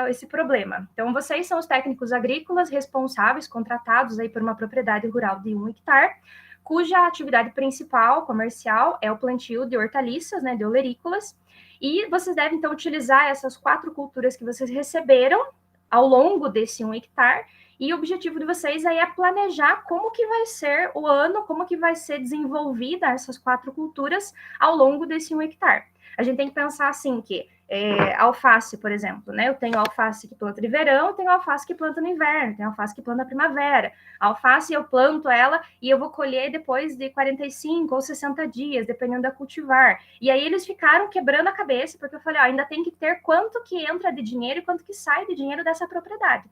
esse problema. Então, vocês são os técnicos agrícolas responsáveis, contratados aí por uma propriedade rural de 1 hectare, cuja atividade principal, comercial, é o plantio de hortaliças, né, de olerícolas, e vocês devem, então, utilizar essas 4 culturas que vocês receberam ao longo desse 1 hectare, e o objetivo de vocês aí é planejar como que vai ser o ano, como que vai ser desenvolvida essas 4 culturas ao longo desse 1 hectare. A gente tem que pensar assim que alface, por exemplo, né? Eu tenho alface que planta de verão, tenho alface que planta no inverno, tenho alface que planta na primavera. A alface eu planto ela e eu vou colher depois de 45 ou 60 dias, dependendo da cultivar. E aí eles ficaram quebrando a cabeça, porque eu falei, ainda tem que ter quanto que entra de dinheiro e quanto que sai de dinheiro dessa propriedade.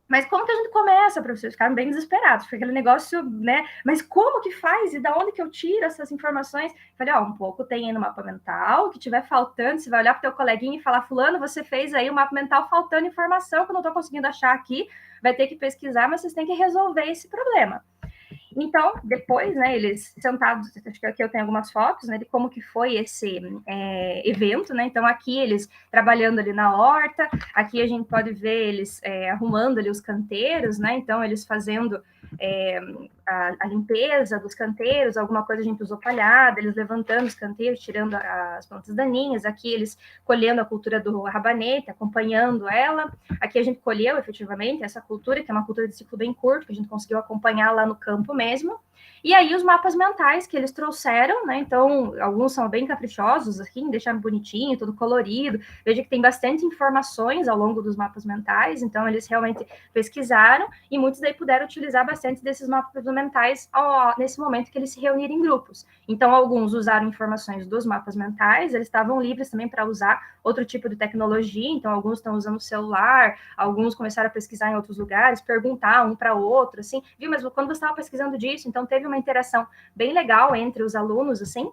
Mas como que a gente começa, professores? Ficaram bem desesperados, porque aquele negócio, né? Mas como que faz? E da onde que eu tiro essas informações? Falei, um pouco tem aí no mapa mental, o que tiver faltando, você vai olhar para o teu coleguinha e falar, fulano, você fez aí o mapa mental faltando informação que eu não estou conseguindo achar aqui, vai ter que pesquisar, mas vocês têm que resolver esse problema. Então, depois, né, eles sentados, acho que aqui eu tenho algumas fotos, né, de como que foi esse evento, né, então aqui eles trabalhando ali na horta, aqui a gente pode ver eles arrumando ali os canteiros, né, então eles fazendo a limpeza dos canteiros, alguma coisa a gente usou palhada, eles levantando os canteiros, tirando as plantas daninhas, aqui eles colhendo a cultura do rabanete, acompanhando ela, aqui a gente colheu efetivamente essa cultura, que é uma cultura de ciclo bem curto, que a gente conseguiu acompanhar lá no campo mesmo, e aí os mapas mentais que eles trouxeram, né, então alguns são bem caprichosos, assim, deixaram bonitinho, tudo colorido, veja que tem bastante informações ao longo dos mapas mentais, então eles realmente pesquisaram, e muitos daí puderam utilizar bastante desses mapas mentais nesse momento que eles se reuniram em grupos. Então, alguns usaram informações dos mapas mentais, eles estavam livres também para usar outro tipo de tecnologia, então alguns estão usando o celular, alguns começaram a pesquisar em outros lugares, perguntar um para o outro, assim, viu, mas quando você estava pesquisando disso, então teve uma interação bem legal entre os alunos, assim.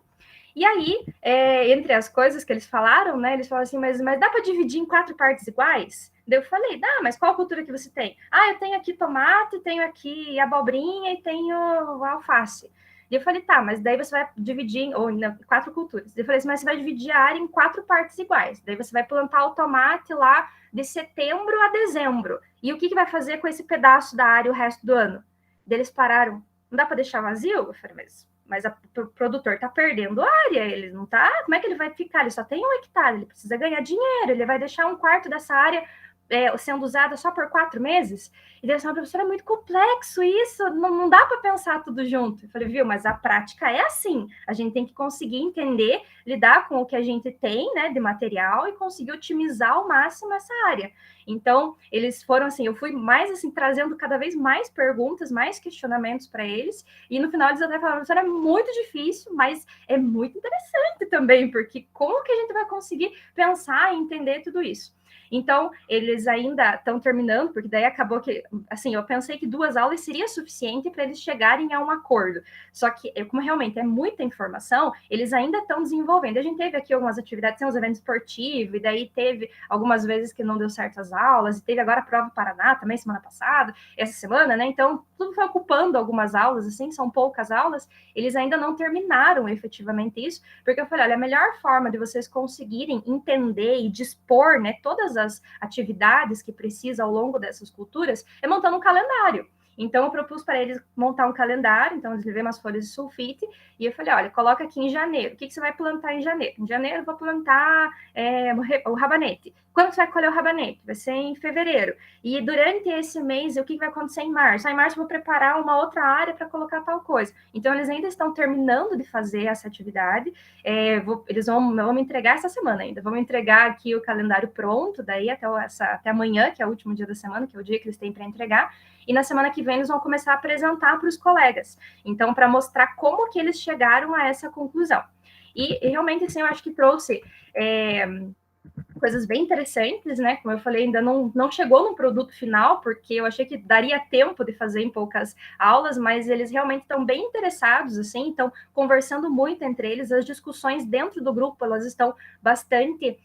E aí, entre as coisas que eles falaram, né, eles falaram assim, mas dá para dividir em 4 partes iguais? Daí eu falei, dá, mas qual cultura que você tem? Eu tenho aqui tomate, tenho aqui abobrinha e tenho alface. E eu falei, tá, mas daí você vai dividir em 4 culturas. Eu falei assim, mas você vai dividir a área em 4 partes iguais. Daí você vai plantar o tomate lá de setembro a dezembro. E o que vai fazer com esse pedaço da área o resto do ano? Daí eles pararam, não dá para deixar vazio? Eu falei, mas o produtor está perdendo área, ele não tá, como é que ele vai ficar? Ele só tem 1 hectare, ele precisa ganhar dinheiro, ele vai deixar 1/4 dessa área sendo usada só por 4 meses? E daí, assim, professora, é muito complexo isso, não dá para pensar tudo junto. Eu falei, viu, mas a prática é assim, a gente tem que conseguir entender, lidar com o que a gente tem, né, de material e conseguir otimizar ao máximo essa área. Então, eles foram assim, eu fui mais assim, trazendo cada vez mais perguntas, mais questionamentos para eles, e no final eles até falaram, professora, é muito difícil, mas é muito interessante também, porque como que a gente vai conseguir pensar e entender tudo isso? Então, eles ainda estão terminando, porque daí acabou que, assim, eu pensei que 2 aulas seria suficiente para eles chegarem a um acordo. Só que, como realmente é muita informação, eles ainda estão desenvolvendo. A gente teve aqui algumas atividades, tem uns eventos esportivos, e daí teve algumas vezes que não deu certo as aulas, e teve agora a prova Paraná também, semana passada, essa semana, né? Então, tudo foi ocupando algumas aulas, assim, são poucas aulas, eles ainda não terminaram efetivamente isso, porque eu falei, olha, a melhor forma de vocês conseguirem entender e dispor, né, todas as atividades que precisa ao longo dessas culturas, é montando um calendário. Então, eu propus para eles montar um calendário, então eles levaram umas folhas de sulfite, e eu falei, olha, coloca aqui em janeiro, o que você vai plantar em janeiro? Em janeiro eu vou plantar o rabanete. Quando você vai colher o rabanete? Vai ser em fevereiro. E durante esse mês, o que vai acontecer em março? Em março eu vou preparar uma outra área para colocar tal coisa. Então, eles ainda estão terminando de fazer essa atividade, eles vão me entregar essa semana ainda, vão me entregar aqui o calendário pronto, daí até amanhã, que é o último dia da semana, que é o dia que eles têm para entregar, e na semana que vem eles vão começar a apresentar para os colegas, então, para mostrar como que eles chegaram a essa conclusão. E realmente, assim, eu acho que trouxe coisas bem interessantes, né? Como eu falei, ainda não chegou no produto final, porque eu achei que daria tempo de fazer em poucas aulas, mas eles realmente estão bem interessados, assim, estão conversando muito entre eles, as discussões dentro do grupo, elas estão bastante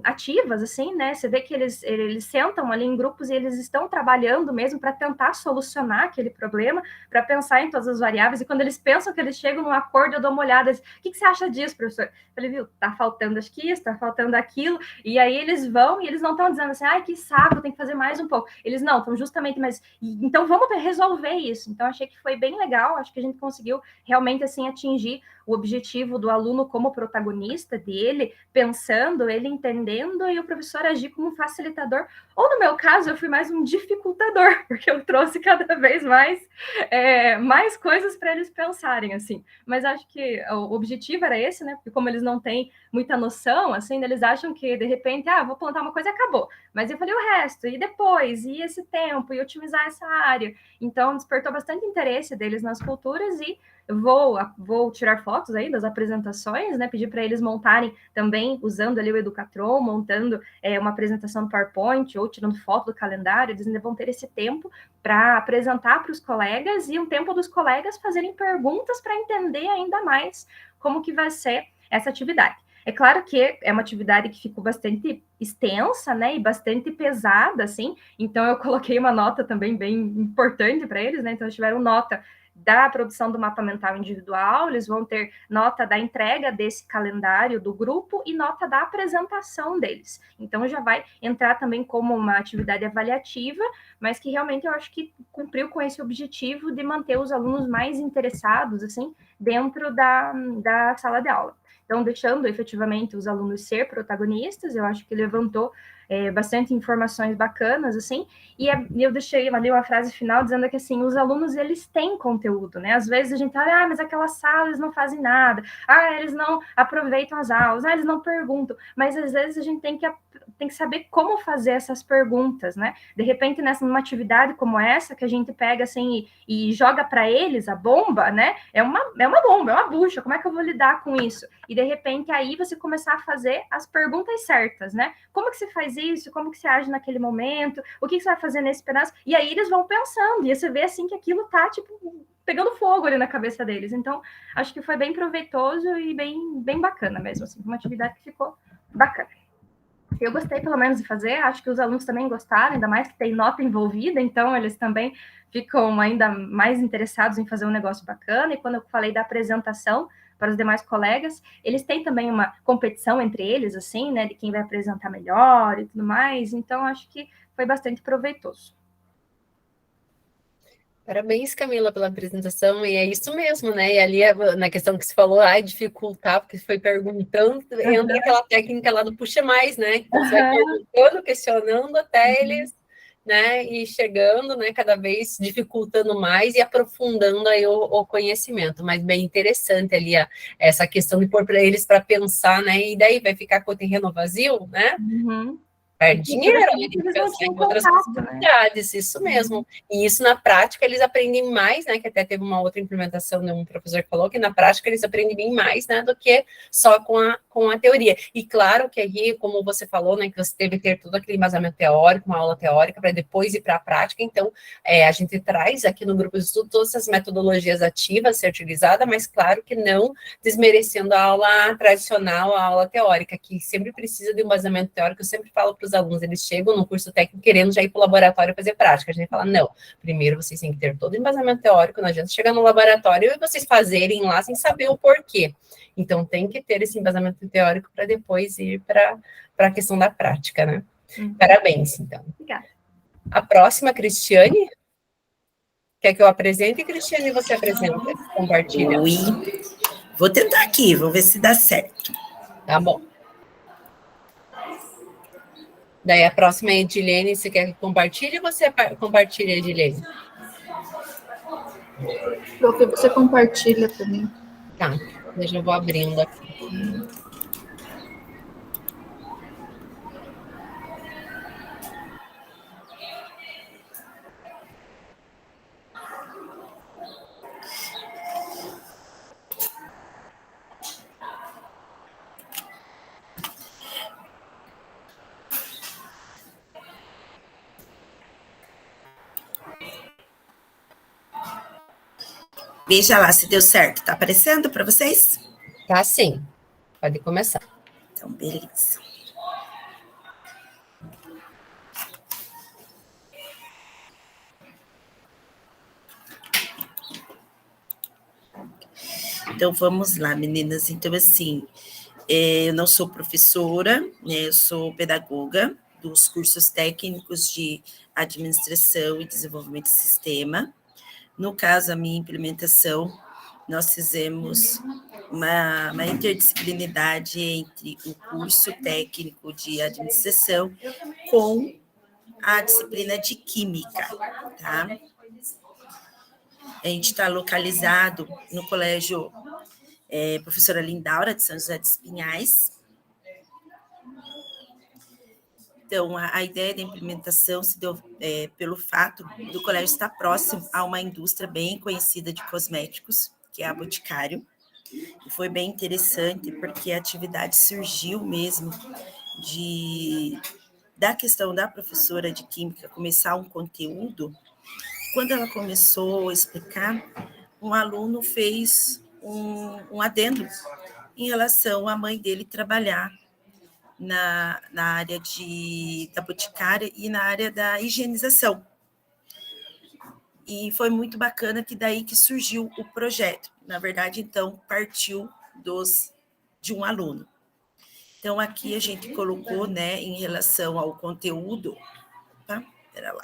ativas, assim, né? Você vê que eles sentam ali em grupos e eles estão trabalhando mesmo para tentar solucionar aquele problema, para pensar em todas as variáveis, e quando eles pensam que eles chegam num acordo, eu dou uma olhada, o que você acha disso, professor? Eu falei, viu, tá faltando acho que isso, tá faltando aquilo, e aí eles vão, e eles não estão dizendo assim, ai, que saco, tem que fazer mais um pouco. Eles não, estão justamente, mas, então vamos resolver isso. Então, achei que foi bem legal, acho que a gente conseguiu realmente, assim, atingir o objetivo do aluno como protagonista dele, pensando, ele entendendo, e o professor agir como um facilitador. Ou, no meu caso, eu fui mais um dificultador, porque eu trouxe cada vez mais coisas para eles pensarem, assim. Mas acho que o objetivo era esse, né? Porque como eles não têm muita noção, assim, eles acham que, de repente, vou plantar uma coisa e acabou. Mas eu falei o resto, e depois, e esse tempo, e otimizar essa área. Então, despertou bastante interesse deles nas culturas, e eu vou tirar fotos aí das apresentações, né? Pedir para eles montarem também, usando ali o Educatron, montando uma apresentação no PowerPoint ou tirando foto do calendário. Eles ainda vão ter esse tempo para apresentar para os colegas e um tempo dos colegas fazerem perguntas para entender ainda mais como que vai ser essa atividade. É claro que é uma atividade que ficou bastante extensa, né, e bastante pesada, assim, então eu coloquei uma nota também bem importante para eles, né, então eles tiveram nota da produção do mapa mental individual, eles vão ter nota da entrega desse calendário do grupo e nota da apresentação deles. Então, já vai entrar também como uma atividade avaliativa, mas que realmente eu acho que cumpriu com esse objetivo de manter os alunos mais interessados, assim, dentro da sala de aula. Então, deixando efetivamente os alunos ser protagonistas, eu acho que levantou bastante informações bacanas, assim, e eu deixei ali uma frase final dizendo que, assim, os alunos, eles têm conteúdo, né? Às vezes a gente fala, mas aquela sala, eles não fazem nada, eles não aproveitam as aulas, eles não perguntam, mas às vezes a gente tem que saber como fazer essas perguntas, né? De repente, numa atividade como essa, que a gente pega, assim, e joga para eles a bomba, né? É uma bomba, é uma bucha, como é que eu vou lidar com isso? E, de repente, aí você começar a fazer as perguntas certas, né? Como que você faz isso? Como que você age naquele momento? O que você vai fazer nesse pedaço? E aí eles vão pensando, e você vê, assim, que aquilo tá, tipo, pegando fogo ali na cabeça deles. Então, acho que foi bem proveitoso e bem bacana mesmo, assim, uma atividade que ficou bacana. Eu gostei, pelo menos, de fazer, acho que os alunos também gostaram, ainda mais que tem nota envolvida, então eles também ficam ainda mais interessados em fazer um negócio bacana. E quando eu falei da apresentação para os demais colegas, eles têm também uma competição entre eles, assim, né, de quem vai apresentar melhor e tudo mais, então acho que foi bastante proveitoso. Parabéns, Camila, pela apresentação, e é isso mesmo, né? E ali, na questão que você falou, dificultar, porque foi perguntando, entra aquela técnica lá do puxa mais, né? Então, você vai perguntando, questionando até eles, né, e chegando, né, cada vez dificultando mais e aprofundando aí o conhecimento, mas bem interessante ali essa questão de pôr para eles para pensar, né? E daí vai ficar com o terreno vazio, né? Perde dinheiro, né? Tem que pensar em outras possibilidades, isso mesmo. E isso na prática eles aprendem mais, né? Que até teve uma outra implementação de um professor que falou que na prática eles aprendem bem mais, né? Do que só com a teoria. E claro que aí, como você falou, né? Que você teve que ter todo aquele embasamento teórico, uma aula teórica, para depois ir para a prática. Então, a gente traz aqui no grupo de estudo todas essas metodologias ativas a ser utilizada, mas claro que não desmerecendo a aula tradicional, a aula teórica, que sempre precisa de um embasamento teórico. Eu sempre falo para os alunos, eles chegam no curso técnico querendo já ir para o laboratório fazer prática. A gente fala, não, primeiro vocês têm que ter todo o embasamento teórico, não adianta chegar no laboratório e vocês fazerem lá sem saber o porquê. Então, tem que ter esse embasamento teórico para depois ir para a questão da prática, né? Parabéns, então. Obrigada. A próxima, Cristiane. Quer que eu apresente, Cristiane, você apresenta? Compartilha. Oi. Vou tentar aqui, vou ver se dá certo. Tá bom. Daí a próxima é a Edilene, você quer que compartilhe ou você compartilha, Edilene? Prof, você compartilha para mim. Tá, deixa eu vou abrindo aqui. Veja lá se deu certo. Tá aparecendo para vocês? Tá sim. Pode começar. Então, beleza. Então, vamos lá, meninas. Então, assim, eu não sou professora, né? Eu sou pedagoga dos cursos técnicos de administração e desenvolvimento de sistema. No caso, a minha implementação, nós fizemos uma interdisciplinaridade entre o curso técnico de administração com a disciplina de química, tá? A gente está localizado no colégio Professora Lindaura, de São José dos Pinhais. Então, a ideia da implementação se deu pelo fato do colégio estar próximo a uma indústria bem conhecida de cosméticos, que é a Boticário. E foi bem interessante, porque a atividade surgiu mesmo da questão da professora de Química começar um conteúdo. Quando ela começou a explicar, um aluno fez um adendo em relação à mãe dele trabalhar na área da boticária e na área da higienização. E foi muito bacana que daí que surgiu o projeto. Na verdade, então, partiu de um aluno. Então, aqui a gente colocou, né, em relação ao conteúdo, tá? Pera lá.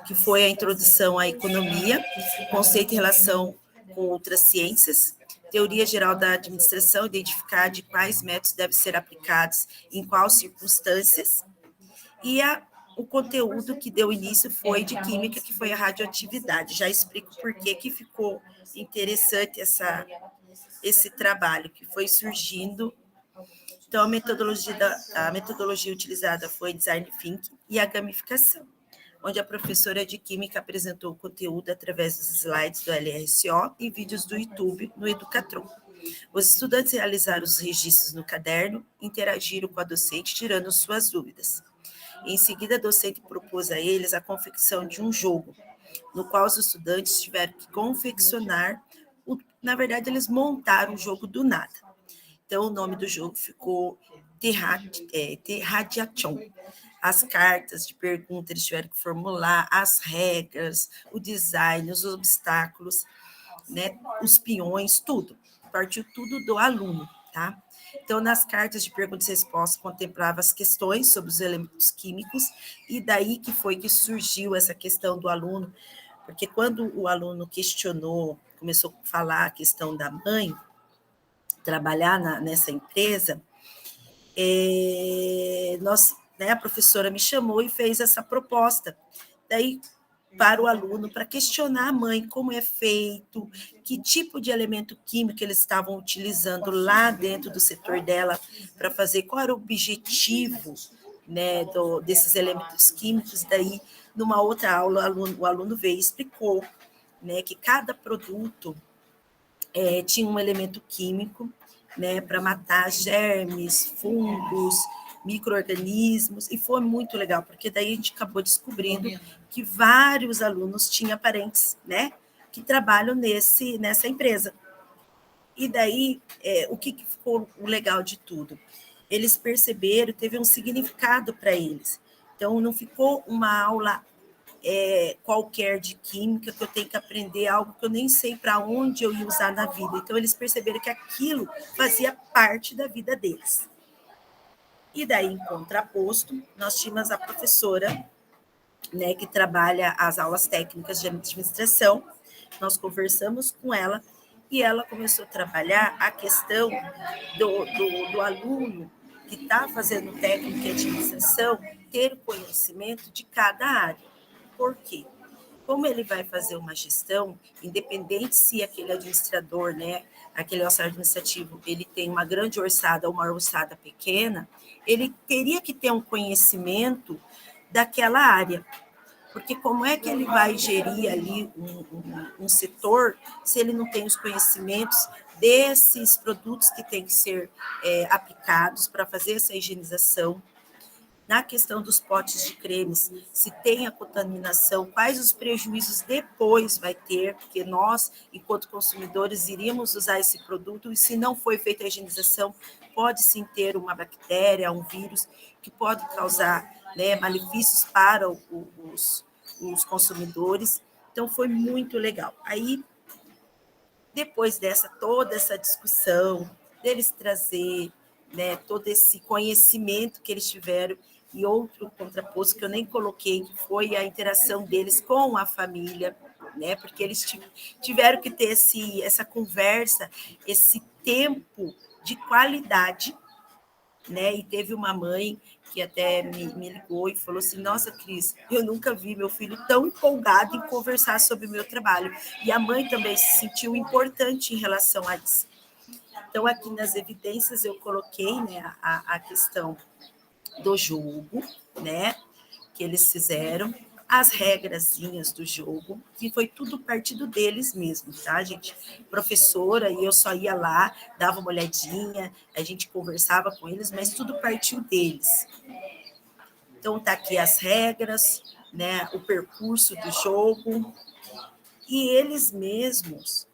Que foi a introdução à economia, conceito e relação com outras ciências, teoria geral da administração, identificar de quais métodos devem ser aplicados, em quais circunstâncias, e o conteúdo que deu início foi de química, que foi a radioatividade. Já explico por que ficou interessante esse trabalho, que foi surgindo. Então, a metodologia utilizada foi design thinking e a gamificação, onde a professora de Química apresentou o conteúdo através dos slides do LRCO e vídeos do YouTube no Educatron. Os estudantes realizaram os registros no caderno, interagiram com a docente, tirando suas dúvidas. Em seguida, a docente propôs a eles a confecção de um jogo, no qual os estudantes tiveram que confeccionar, na verdade, eles montaram o jogo do nada. Então, o nome do jogo ficou Terradiation. As cartas de pergunta eles tiveram que formular, as regras, o design, os obstáculos, né, os peões, tudo. Partiu tudo do aluno, tá? Então, nas cartas de perguntas e respostas, contemplava as questões sobre os elementos químicos, e daí que foi que surgiu essa questão do aluno, porque quando o aluno questionou, começou a falar a questão da mãe, trabalhar nessa empresa, a professora me chamou e fez essa proposta. Daí, para o aluno, para questionar a mãe como é feito, que tipo de elemento químico eles estavam utilizando lá dentro do setor dela para fazer, qual era o objetivo, né, desses elementos químicos. Daí, numa outra aula, o aluno veio e explicou, né, que cada produto tinha um elemento químico, né, para matar germes, fungos, micro-organismos, e foi muito legal, porque daí a gente acabou descobrindo que vários alunos tinham parentes, né, que trabalham nessa empresa. E daí, o que ficou o legal de tudo? Eles perceberam, teve um significado para eles. Então, não ficou uma aula qualquer de química, que eu tenho que aprender algo que eu nem sei para onde eu ia usar na vida. Então, eles perceberam que aquilo fazia parte da vida deles. E daí, em contraposto, nós tínhamos a professora, né, que trabalha as aulas técnicas de administração. Nós conversamos com ela e ela começou a trabalhar a questão do aluno que está fazendo técnica de administração ter conhecimento de cada área. Por quê? Como ele vai fazer uma gestão, independente se aquele administrador, né, aquele auxiliar administrativo, ele tem uma grande orçada ou uma orçada pequena, ele teria que ter um conhecimento daquela área. Porque como é que ele vai gerir ali um setor se ele não tem os conhecimentos desses produtos que têm que ser aplicados para fazer essa higienização? Na questão dos potes de cremes, se tem a contaminação, quais os prejuízos depois vai ter, porque nós, enquanto consumidores, iríamos usar esse produto, e se não foi feita a higienização, pode sim ter uma bactéria, um vírus, que pode causar, né, malefícios para os consumidores. Então, foi muito legal. Aí, depois toda essa discussão, deles trazer, né, todo esse conhecimento que eles tiveram, e outro contraposto que eu nem coloquei, que foi a interação deles com a família, né, porque eles tiveram que ter essa conversa, esse tempo de qualidade, né, e teve uma mãe que até me ligou e falou assim, nossa, Cris, eu nunca vi meu filho tão empolgado em conversar sobre o meu trabalho, e a mãe também se sentiu importante em relação a isso. Então, aqui nas evidências eu coloquei, né, a questão do jogo, né, que eles fizeram, as regrazinhas do jogo, que foi tudo partido deles mesmo, tá, gente? Professora, e eu só ia lá, dava uma olhadinha, a gente conversava com eles, mas tudo partiu deles. Então, tá aqui as regras, né, o percurso do jogo, e eles mesmos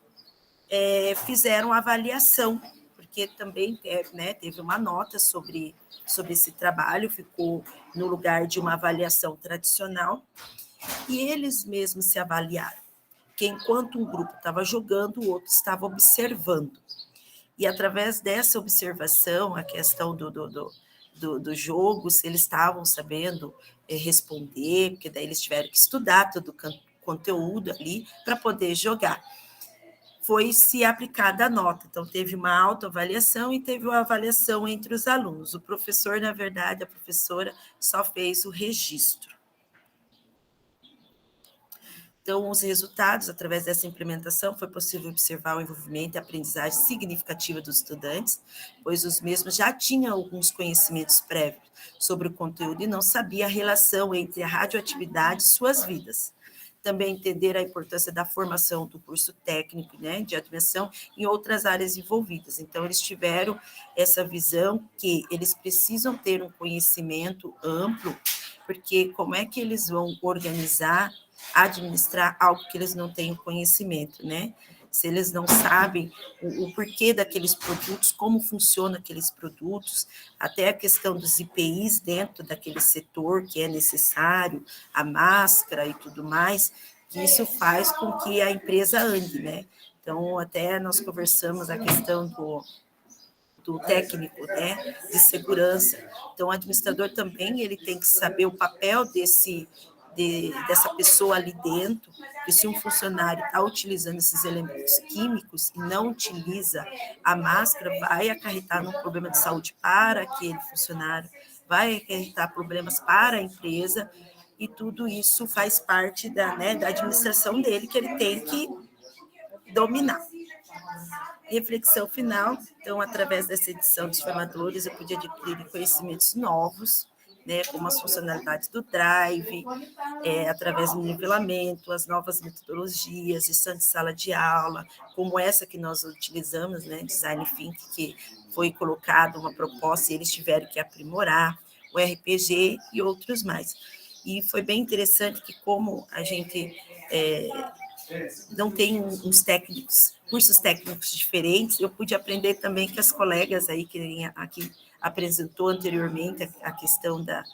fizeram avaliação, porque também, né, teve uma nota sobre esse trabalho, ficou no lugar de uma avaliação tradicional, e eles mesmos se avaliaram, que enquanto um grupo estava jogando, o outro estava observando. E através dessa observação, a questão do jogo, se eles estavam sabendo responder, porque daí eles tiveram que estudar todo o conteúdo ali para poder jogar. Foi se aplicada a nota. Então, teve uma autoavaliação e teve uma avaliação entre os alunos. O professor, na verdade, a professora só fez o registro. Então, os resultados, através dessa implementação, foi possível observar o envolvimento e a aprendizagem significativa dos estudantes, pois os mesmos já tinham alguns conhecimentos prévios sobre o conteúdo e não sabiam a relação entre a radioatividade e suas vidas. Também entender a importância da formação do curso técnico, né, de administração em outras áreas envolvidas. Então, eles tiveram essa visão que eles precisam ter um conhecimento amplo, porque como é que eles vão organizar, administrar algo que eles não têm conhecimento, né? se eles não sabem o porquê daqueles produtos, como funcionam aqueles produtos, até a questão dos IPIs dentro daquele setor que é necessário, a máscara e tudo mais, que isso faz com que a empresa ande, né? Então, até nós conversamos a questão do técnico, né, de segurança. Então, o administrador também ele tem que saber o papel dessa pessoa ali dentro, que se um funcionário está utilizando esses elementos químicos e não utiliza a máscara, vai acarretar num problema de saúde para aquele funcionário, vai acarretar problemas para a empresa, e tudo isso faz parte da administração dele, que ele tem que dominar. Reflexão final, então, através dessa edição dos formadores, eu pude adquirir conhecimentos novos, né, como as funcionalidades do Drive, através do nivelamento, as novas metodologias, gestão de sala de aula, como essa que nós utilizamos, né, Design Think, que foi colocada uma proposta e eles tiveram que aprimorar, o RPG e outros mais. E foi bem interessante que, como a gente não tem uns cursos técnicos diferentes, eu pude aprender também com as colegas aí que aqui apresentou anteriormente a questão da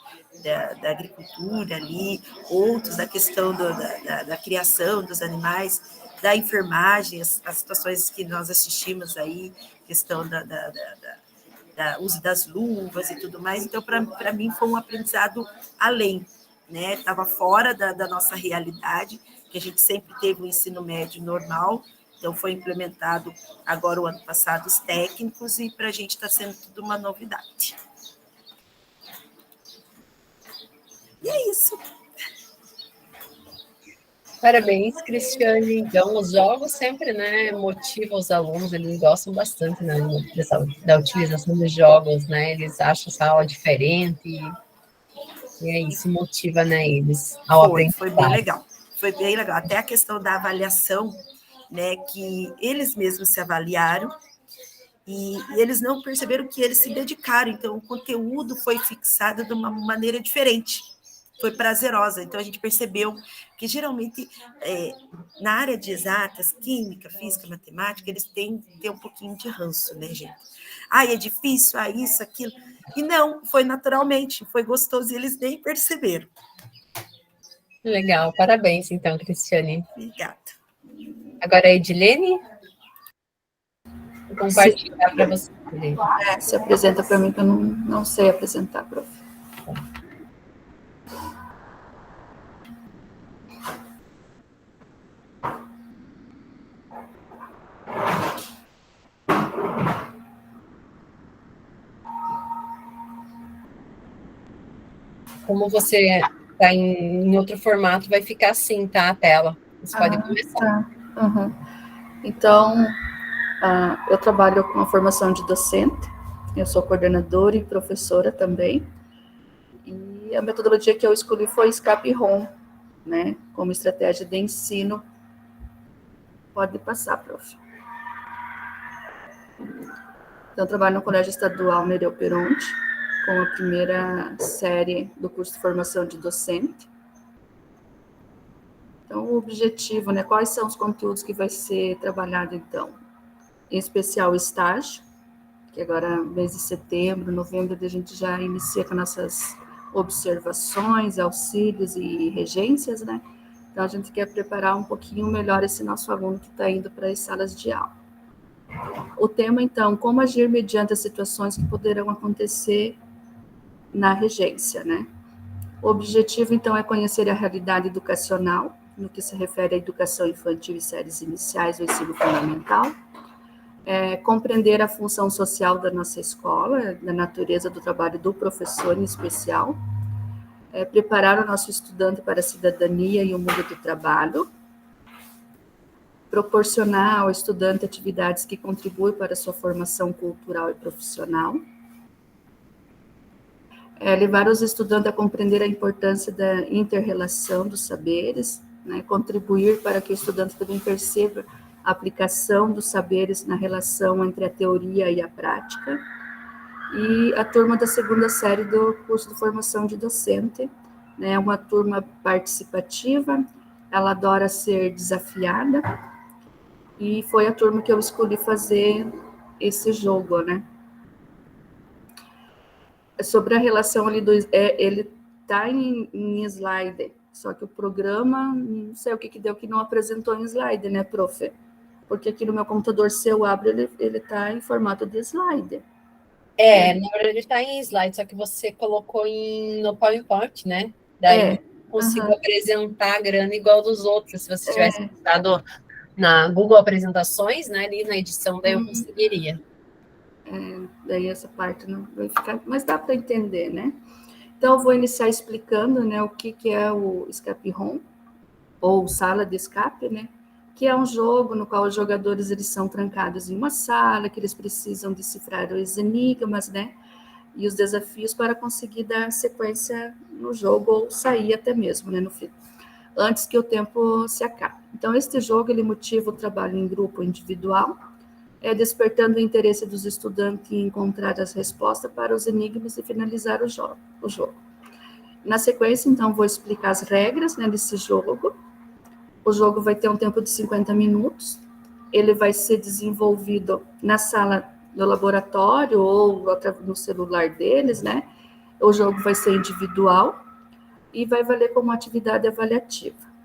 agricultura ali, outros da questão da criação dos animais, da enfermagem, as situações que nós assistimos aí, questão da uso das luvas e tudo mais. Então, para mim, foi um aprendizado além, né? Estava fora da nossa realidade, que a gente sempre teve o ensino médio normal, então foi implementado agora o ano passado os técnicos, e para a gente está sendo tudo uma novidade. E é isso. Parabéns, Cristiane. Então, os jogos sempre, né, motivam os alunos, eles gostam bastante, né, da utilização dos jogos, né, eles acham essa aula diferente, e aí isso motiva, né, eles ao aprender. Foi bem legal. Foi bem legal. Até a questão da avaliação, né, que eles mesmos se avaliaram e eles não perceberam que eles se dedicaram. Então, o conteúdo foi fixado de uma maneira diferente. Foi prazerosa. Então, a gente percebeu que, geralmente, na área de exatas, química, física, matemática, eles têm que ter um pouquinho de ranço, né, gente? É difícil, isso, aquilo. E não, foi naturalmente, foi gostoso e eles nem perceberam. Legal, parabéns, então, Cristiane. Obrigada. Agora, a Edilene? Vou compartilhar para você. Se apresenta para mim, que eu não sei apresentar, prof. Como você está em outro formato, vai ficar assim, tá? A tela. Você pode começar. Tá. Uhum. Então, eu trabalho com a formação de docente, eu sou coordenadora e professora também, e a metodologia que eu escolhi foi Escape Home, né, como estratégia de ensino. Pode passar, prof. Então, eu trabalho no Colégio Estadual Nereu Peronte, com a primeira série do curso de formação de docente. Então, o objetivo, né, quais são os conteúdos que vai ser trabalhado, então? Em especial, o estágio, que agora, mês de setembro, novembro, a gente já inicia com nossas observações, auxílios e regências, né? Então, a gente quer preparar um pouquinho melhor esse nosso aluno que está indo para as salas de aula. O tema, então, como agir mediante as situações que poderão acontecer na regência, né? O objetivo, então, é conhecer a realidade educacional, no que se refere à educação infantil e séries iniciais do ensino fundamental, compreender a função social da nossa escola, da natureza do trabalho do professor em especial, preparar o nosso estudante para a cidadania e o mundo do trabalho, proporcionar ao estudante atividades que contribuem para a sua formação cultural e profissional, levar os estudantes a compreender a importância da inter-relação dos saberes, né, contribuir para que o estudante também perceba a aplicação dos saberes na relação entre a teoria e a prática. E a turma da segunda série do curso de formação de docente, né, é uma turma participativa, ela adora ser desafiada, E foi a turma que eu escolhi fazer esse jogo, né? Sobre a relação ali ele tá em slide, só que o programa, não sei o que deu que não apresentou em slide, né, prof? Porque aqui no meu computador, se eu abro, ele tá em formato de slide. Na verdade ele está em slide, só que você colocou no PowerPoint, né? Daí não consigo apresentar a grana igual dos outros. Se você tivesse estado na Google Apresentações, né, ali na edição, daí eu conseguiria. Daí essa parte não vai ficar, mas dá para entender, né? Então, eu vou iniciar explicando, né, o que é o escape room, ou sala de escape, né? Que é um jogo no qual os jogadores eles são trancados em uma sala, que eles precisam decifrar os enigmas, né? E os desafios para conseguir dar sequência no jogo ou sair até mesmo, né, no fim, antes que o tempo se acabe. Então, este jogo ele motiva o trabalho em grupo ou individual, despertando o interesse dos estudantes em encontrar as respostas para os enigmas e finalizar o jogo. Na sequência, então, vou explicar as regras, né, desse jogo. O jogo vai ter um tempo de 50 minutos. Ele vai ser desenvolvido na sala do laboratório ou no celular deles, né? O jogo vai ser individual e vai valer como atividade avaliativa.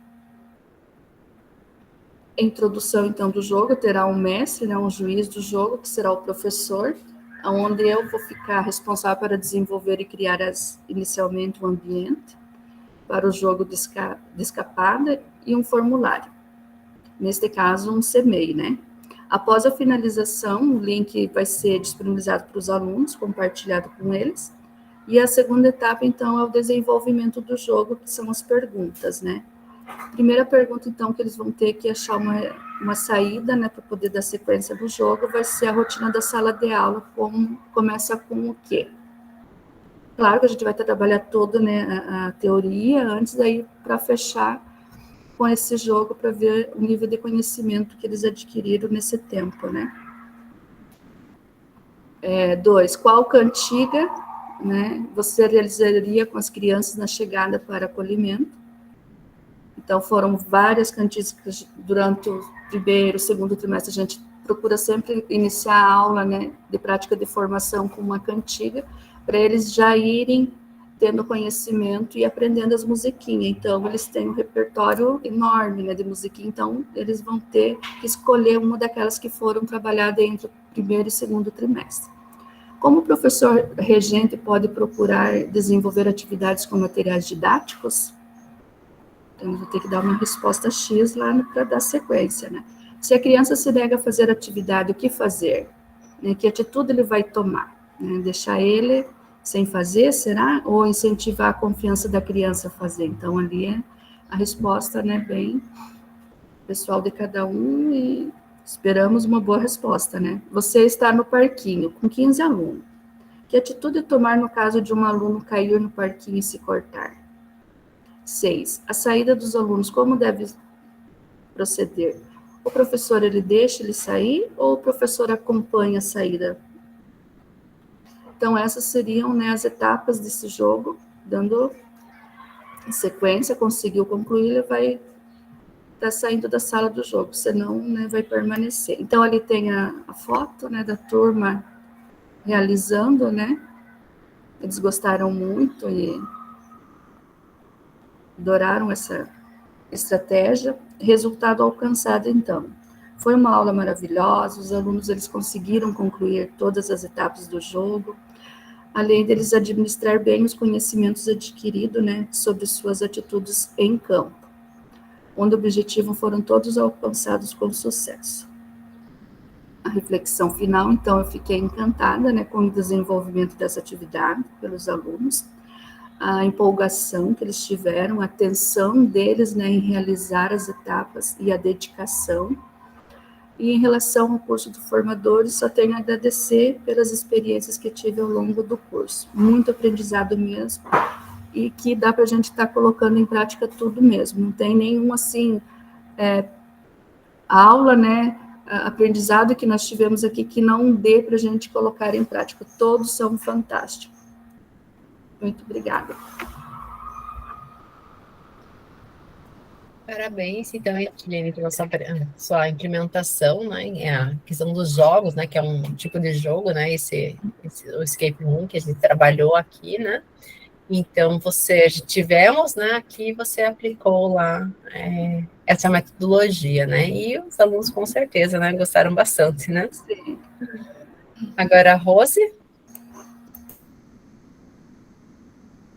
A introdução, então, do jogo terá um mestre, né, um juiz do jogo, que será o professor, onde eu vou ficar responsável para desenvolver e criar inicialmente um ambiente para o jogo de escapada e um formulário. Neste caso, um CMEI, né? Após a finalização, o link vai ser disponibilizado para os alunos, compartilhado com eles. E a segunda etapa, então, é o desenvolvimento do jogo, que são as perguntas, né? Primeira pergunta, então, que eles vão ter que achar uma saída, né, para poder dar sequência do jogo, vai ser a rotina da sala de aula, começa com o quê? Claro que a gente vai trabalhar toda, né, a teoria antes, daí para fechar com esse jogo, para ver o nível de conhecimento que eles adquiriram nesse tempo, né? 2, qual cantiga, né, você realizaria com as crianças na chegada para acolhimento? Então, foram várias cantigas durante o primeiro, segundo trimestre. A gente procura sempre iniciar a aula, né, de prática de formação com uma cantiga, para eles já irem tendo conhecimento e aprendendo as musiquinhas. Então, eles têm um repertório enorme, né, de musiquinha. Então, eles vão ter que escolher uma daquelas que foram trabalhadas entre o primeiro e segundo trimestre. Como o professor regente pode procurar desenvolver atividades com materiais didáticos? Então, eu vou ter que dar uma resposta X lá para dar sequência, né? Se a criança se nega a fazer atividade, o que fazer? Né? Que atitude ele vai tomar? Né? Deixar ele sem fazer, será? Ou incentivar a confiança da criança a fazer? Então, ali é a resposta, né, bem pessoal de cada um e esperamos uma boa resposta, né? Você está no parquinho com 15 alunos. Que atitude tomar no caso de um aluno cair no parquinho e se cortar? 6. A saída dos alunos, como deve proceder? O professor, ele deixa ele sair ou o professor acompanha a saída? Então, essas seriam, né, as etapas desse jogo, dando sequência, conseguiu concluir, ele vai estar saindo da sala do jogo, senão, né, vai permanecer. Então, ali tem a foto, né, da turma realizando, né, eles gostaram muito e adoraram essa estratégia. Resultado alcançado, então. Foi uma aula maravilhosa, os alunos eles conseguiram concluir todas as etapas do jogo, além deles administrar bem os conhecimentos adquiridos, né, sobre suas atitudes em campo, onde o objetivo foram todos alcançados com sucesso. A reflexão final, então, eu fiquei encantada, né, com o desenvolvimento dessa atividade pelos alunos, a empolgação que eles tiveram, a atenção deles, né, em realizar as etapas e a dedicação. E em relação ao curso do formadores, só tenho a agradecer pelas experiências que tive ao longo do curso. Muito aprendizado mesmo, e que dá para a gente estar colocando em prática tudo mesmo. Não tem nenhum, assim, aula, né, aprendizado que nós tivemos aqui que não dê para a gente colocar em prática. Todos são fantásticos. Muito obrigada. Parabéns, então, Etilene, pela sua implementação, né, a questão dos jogos, né, que é um tipo de jogo, né, o escape room que a gente trabalhou aqui, né, então tivemos, né, aqui você aplicou lá essa metodologia, né, e os alunos com certeza, né, gostaram bastante, né. Sim. Agora, a Rose.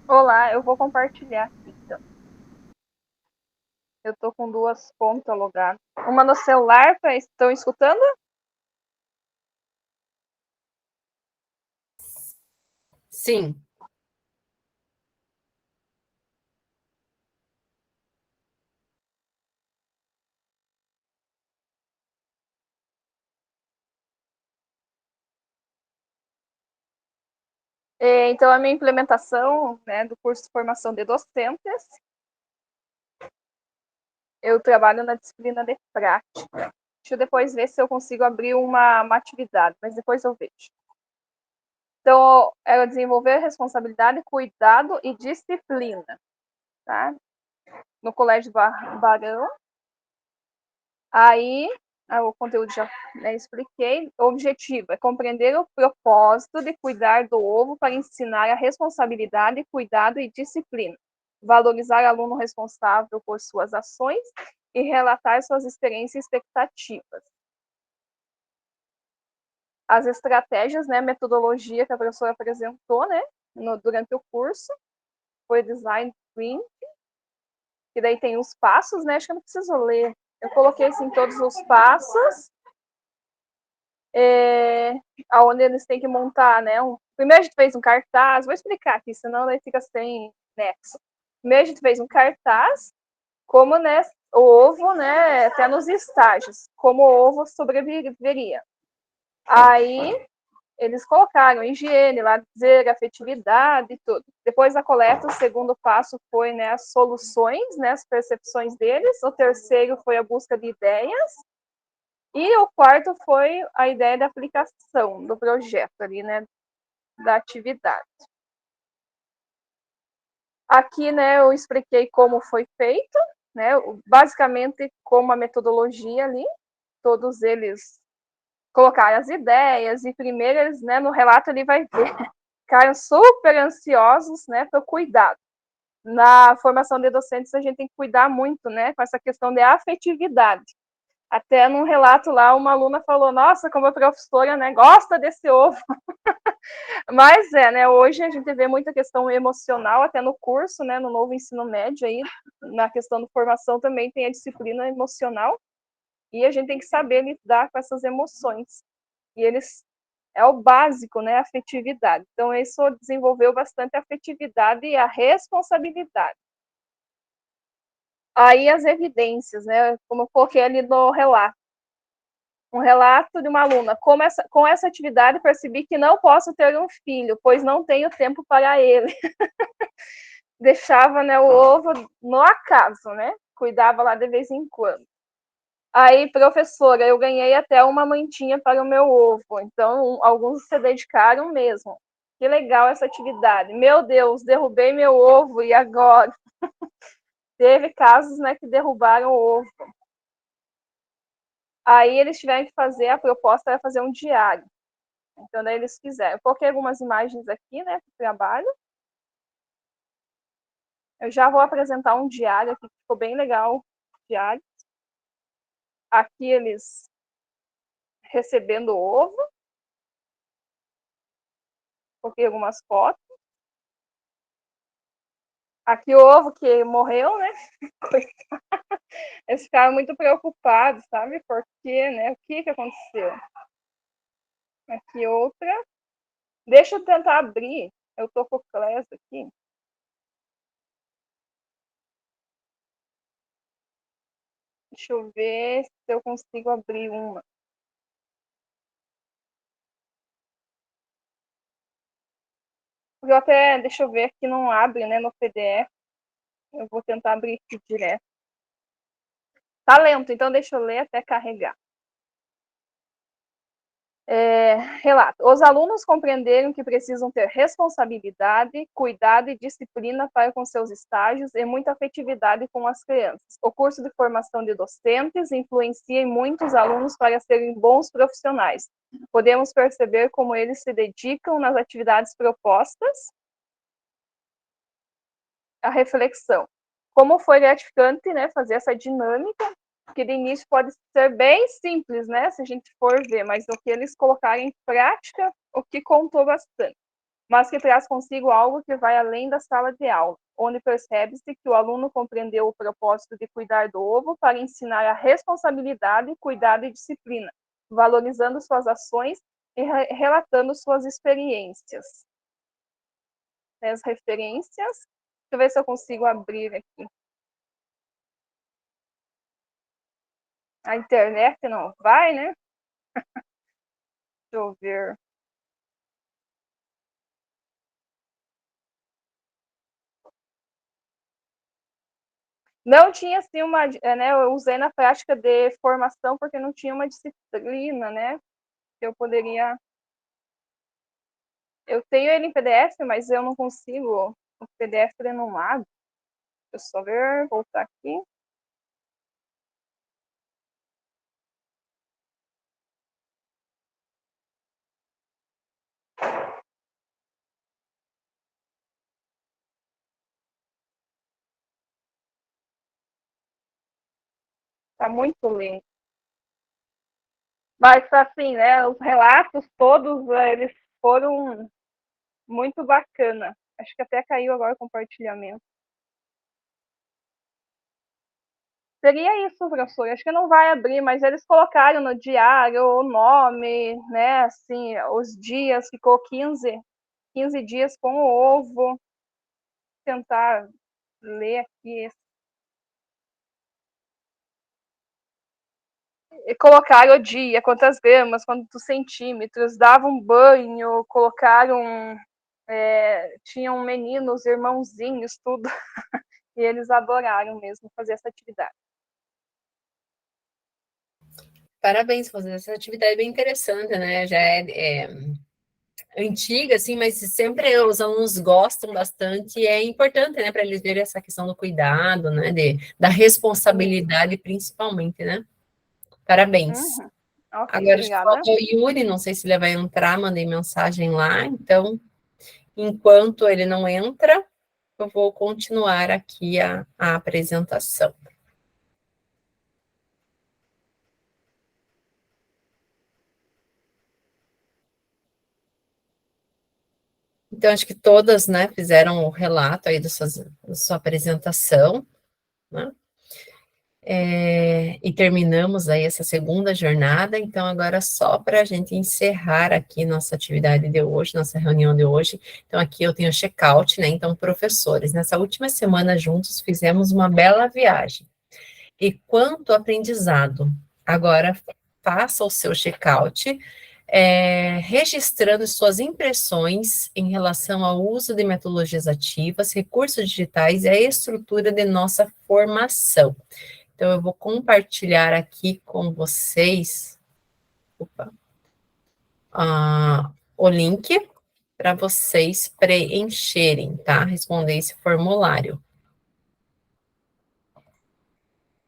Olá, eu vou compartilhar aqui, então. Eu tô com duas contas logadas. Uma no celular, estão escutando? Sim. Então, a minha implementação, né, do curso de formação de docentes, eu trabalho na disciplina de prática. Deixa eu depois ver se eu consigo abrir uma atividade, mas depois eu vejo. Então, ela desenvolver responsabilidade, cuidado e disciplina, tá? No Colégio Barão. Aí, o conteúdo já, né, expliquei. O objetivo é compreender o propósito de cuidar do ovo para ensinar a responsabilidade, cuidado e disciplina. Valorizar o aluno responsável por suas ações e relatar suas experiências e expectativas. As estratégias, né, metodologia que a professora apresentou, né, durante o curso, foi design thinking, que daí tem os passos, né, acho que eu não preciso ler. Eu coloquei, assim, todos os passos, onde eles têm que montar, né, primeiro a gente fez um cartaz, vou explicar aqui, senão daí fica sem nexo. Primeiro a gente fez um cartaz, como, né, o ovo, né, até nos estágios, como o ovo sobreviveria. Aí, eles colocaram higiene, lazer, afetividade e tudo. Depois da coleta, o segundo passo foi, né, as soluções, né, as percepções deles. O terceiro foi a busca de ideias. E o quarto foi a ideia da aplicação do projeto ali, né, da atividade. Aqui, né, eu expliquei como foi feito, né, basicamente como a metodologia ali, todos eles colocaram as ideias, e primeiro eles, né, no relato ele vai ver, ficaram super ansiosos, né, para o cuidado. Na formação de docentes a gente tem que cuidar muito, né, com essa questão de afetividade. Até num relato lá, uma aluna falou, nossa, como a professora, né, gosta desse ovo. Mas né, hoje a gente vê muita questão emocional, até no curso, né, no novo ensino médio aí, na questão de formação também tem a disciplina emocional, e a gente tem que saber lidar com essas emoções. E eles é o básico, né, a afetividade. Então, isso desenvolveu bastante a afetividade e a responsabilidade. Aí as evidências, né, como eu coloquei ali no relato. Um relato de uma aluna. Com essa atividade, percebi que não posso ter um filho, pois não tenho tempo para ele. Deixava, né, o ovo no acaso, né? Cuidava lá de vez em quando. Aí, professora, eu ganhei até uma mantinha para o meu ovo. Então, alguns se dedicaram mesmo. Que legal essa atividade. Meu Deus, derrubei meu ovo e agora? Teve casos, né, que derrubaram o ovo. Aí eles tiveram que fazer, a proposta era fazer um diário. Então, daí eles fizeram. Eu coloquei algumas imagens aqui, né, para o trabalho. Eu já vou apresentar um diário aqui, que ficou bem legal, diário. Aqui eles recebendo o ovo. Coloquei algumas fotos. Aqui o ovo que morreu, né? Eles ficaram muito preocupados, sabe? Porque, né? O que aconteceu? Aqui outra. Deixa eu tentar abrir. Eu tô com o Class aqui. Deixa eu ver se eu consigo abrir uma. Deixa eu ver aqui, não abre, né, no PDF. Eu vou tentar abrir aqui direto. Tá lento, então deixa eu ler até carregar. Relato. Os alunos compreenderam que precisam ter responsabilidade, cuidado e disciplina para com seus estágios e muita afetividade com as crianças. O curso de formação de docentes influencia em muitos alunos para serem bons profissionais. Podemos perceber como eles se dedicam nas atividades propostas. A reflexão. Como foi gratificante, né, fazer essa dinâmica, que de início pode ser bem simples, né, se a gente for ver, mas o que eles colocarem em prática, o que contou bastante, mas que traz consigo algo que vai além da sala de aula, onde percebe-se que o aluno compreendeu o propósito de cuidar do ovo para ensinar a responsabilidade, cuidado e disciplina, valorizando suas ações e relatando suas experiências. As referências, deixa eu ver se eu consigo abrir aqui. A internet não vai, né? Deixa eu ver. Não tinha, assim, né, eu usei na prática de formação porque não tinha uma disciplina, né, que eu poderia... Eu tenho ele em PDF, mas eu não consigo o PDF ele não abre. Deixa eu só ver, voltar aqui. Tá muito lento. Mas, assim, né, os relatos todos, eles foram muito bacana. Acho que até caiu agora o compartilhamento. Seria isso, professor. Acho que não vai abrir, mas eles colocaram no diário o nome, né? Assim, os dias, ficou 15 dias com o ovo. Vou tentar ler aqui. E colocaram o dia, quantas gramas, quantos centímetros, davam banho, colocaram. Tinham meninos, irmãozinhos, tudo. E eles adoraram mesmo fazer essa atividade. Parabéns, fazer essa atividade bem interessante, né? Já é antiga, assim, mas sempre os alunos gostam bastante e é importante, né, para eles verem essa questão do cuidado, né, da responsabilidade, principalmente, né? Parabéns. Uhum. Ok, Agora, acho que obrigada. falta o Yuri, não sei se ele vai entrar, mandei mensagem lá, então, enquanto ele não entra, eu vou continuar aqui a apresentação. Então, acho que todas, né, fizeram o relato aí da sua apresentação, né? E terminamos aí essa segunda jornada, então agora só para a gente encerrar aqui nossa atividade de hoje, nossa reunião de hoje. Então aqui eu tenho o check-out, né? Então, professores, nessa última semana juntos fizemos uma bela viagem. E quanto aprendizado! Agora faça o seu check-out, registrando suas impressões em relação ao uso de metodologias ativas, recursos digitais e a estrutura de nossa formação. Então, eu vou compartilhar aqui com vocês o link para vocês preencherem, tá? Responder esse formulário.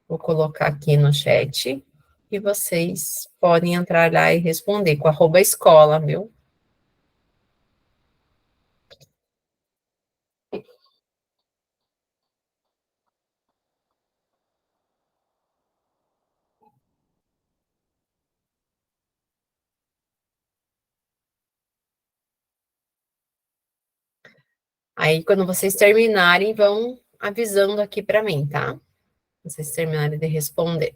Vou colocar aqui no chat e vocês podem entrar lá e responder com @escola, viu? Aí, quando vocês terminarem, vão avisando aqui para mim, tá? Vocês terminarem de responder.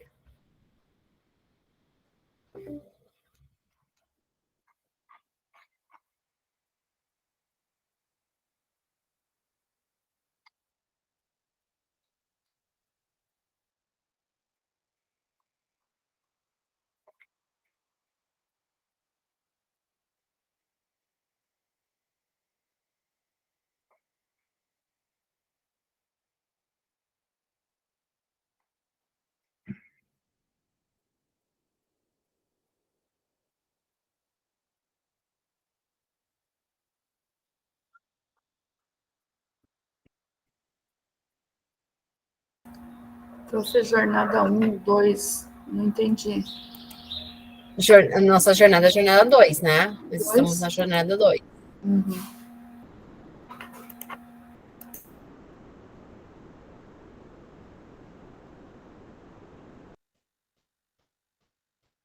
Profe, jornada 1, 2, não entendi. Nossa jornada é a jornada 2, né? Nós estamos Dois? na jornada 2. Uhum.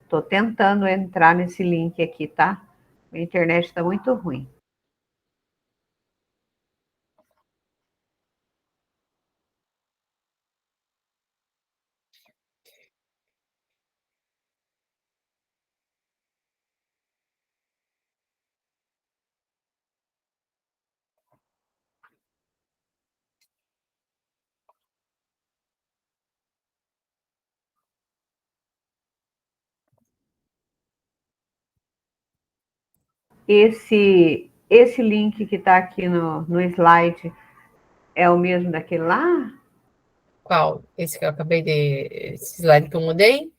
Estou tentando entrar nesse link aqui, tá? A internet está muito ruim. Esse link que está aqui no slide é o mesmo daquele lá? Qual? Esse que eu acabei de. Esse slide que eu mudei?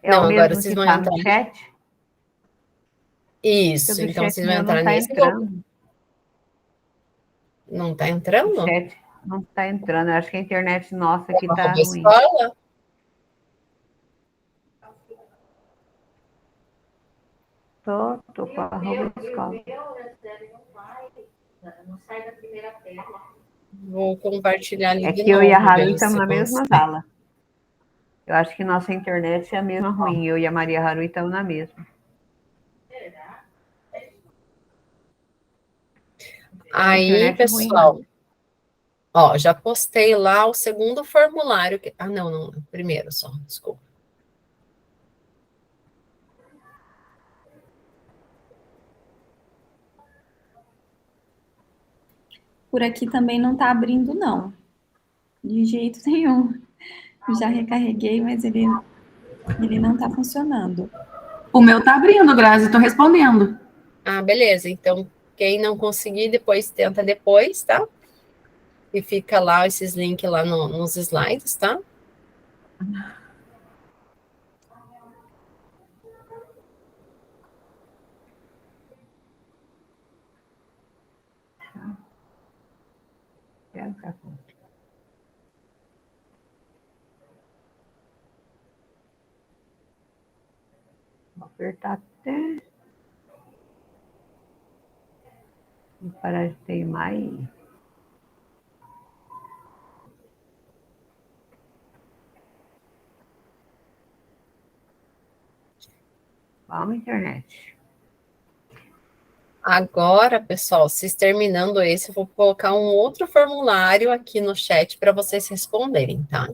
É Não, o agora mesmo vocês que vão está entrar. no chat? Porque o Isso, do então chat vocês vão meu não entrar está nesse. entrando. Não tá O entrando? chat não está entrando. Eu acho que a internet nossa aqui está Arroba ruim. escola? Tô com a arroba escola. Vou compartilhar ali É de que eu e a novo, Haru ver estamos se na mesma consegue. sala. Eu acho que nossa internet é a mesma ruim. Eu e a Maria Haru estamos na mesma. Aí, Internet ruim, pessoal, não. ó, já postei lá o segundo formulário. Ah, não, primeiro só, desculpa. Por aqui também não tá abrindo, não. De jeito nenhum. Já recarreguei, mas ele não tá funcionando. O meu tá abrindo, Grazi, tô respondendo. Ah, beleza. Então, quem não conseguir, depois tenta depois, tá? E fica lá esses links lá nos slides, tá? Vou apertar até. Vou parar de teimar aí. Vamos, internet. Agora, pessoal, vocês terminando esse, eu vou colocar um outro formulário aqui no chat para vocês responderem, tá?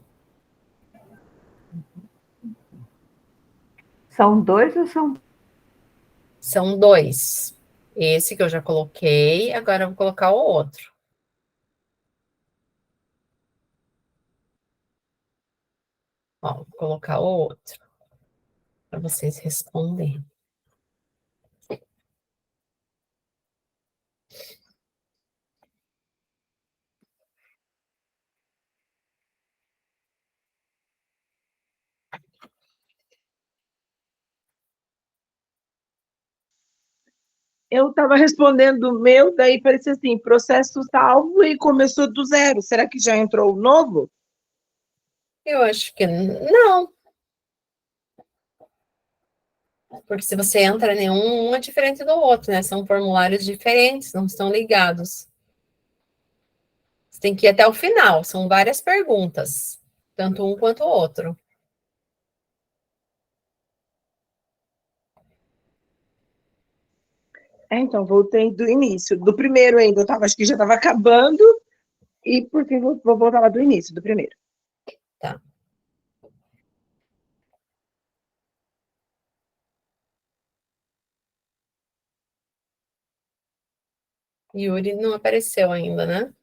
São dois ou são? São dois. Esse que eu já coloquei, agora eu vou colocar o outro. Ó, vou colocar o outro para vocês responderem. Eu estava respondendo o meu, daí parecia assim, processo salvo e começou do zero. Será que já entrou o novo? Eu acho que não. Porque se você entra nenhum, um é diferente do outro, né? São formulários diferentes, não estão ligados. Você tem que ir até o final, são várias perguntas, tanto um quanto o outro. Então, voltei do início. Do primeiro ainda, acho que já estava acabando, e por fim vou voltar lá do início, do primeiro. Tá. Yuri não apareceu ainda, né?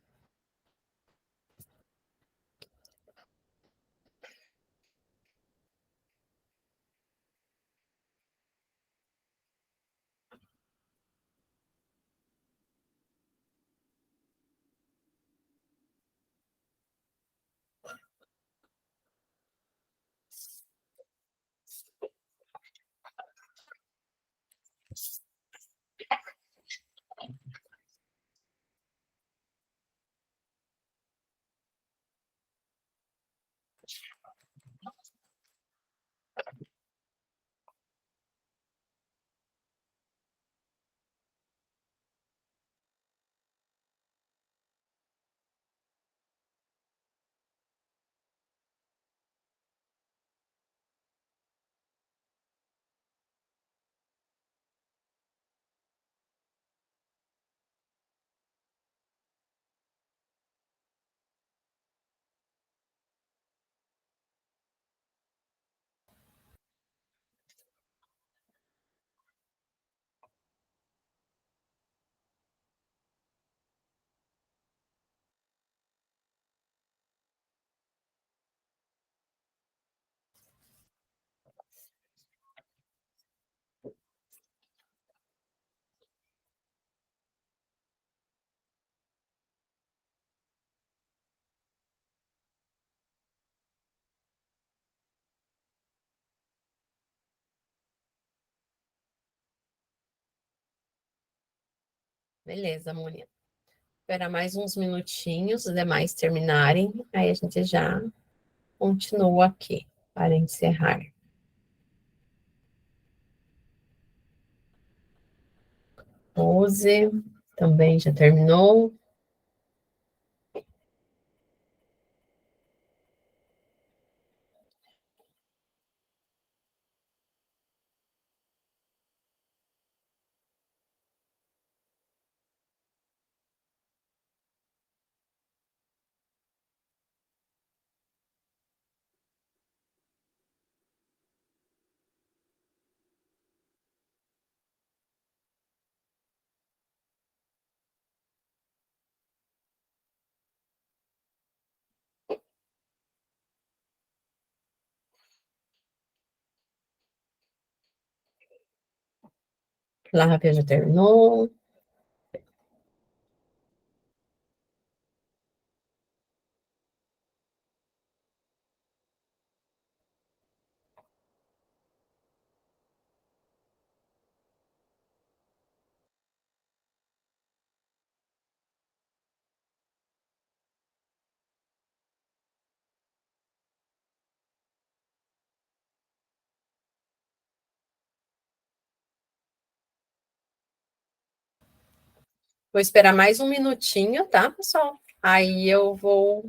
Beleza, Mônica. Esperar mais uns minutinhos, os demais terminarem, aí a gente já continua aqui para encerrar. Rose também já terminou. Flávia já terminou. Vou esperar mais um minutinho, tá, pessoal? Aí eu vou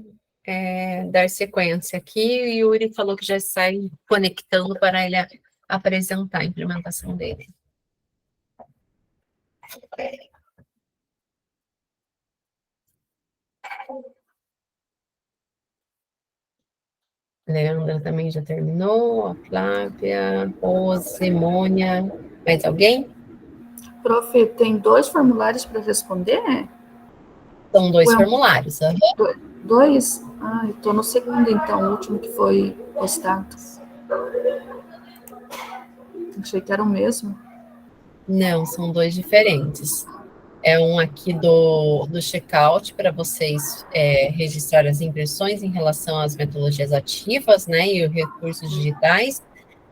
dar sequência aqui. O Yuri falou que já sai conectando para ele apresentar a implementação dele. Leandra também já terminou, a Flávia, Rose, Mônia, mais alguém? Prof, tem 2 formulários para responder? São 2 formulários. Dois? Ah, eu estou no segundo, então, o último que foi postado. Achei que era o mesmo. Não, são 2 diferentes. É um aqui do checkout para vocês registrar as impressões em relação às metodologias ativas, né, e os recursos digitais.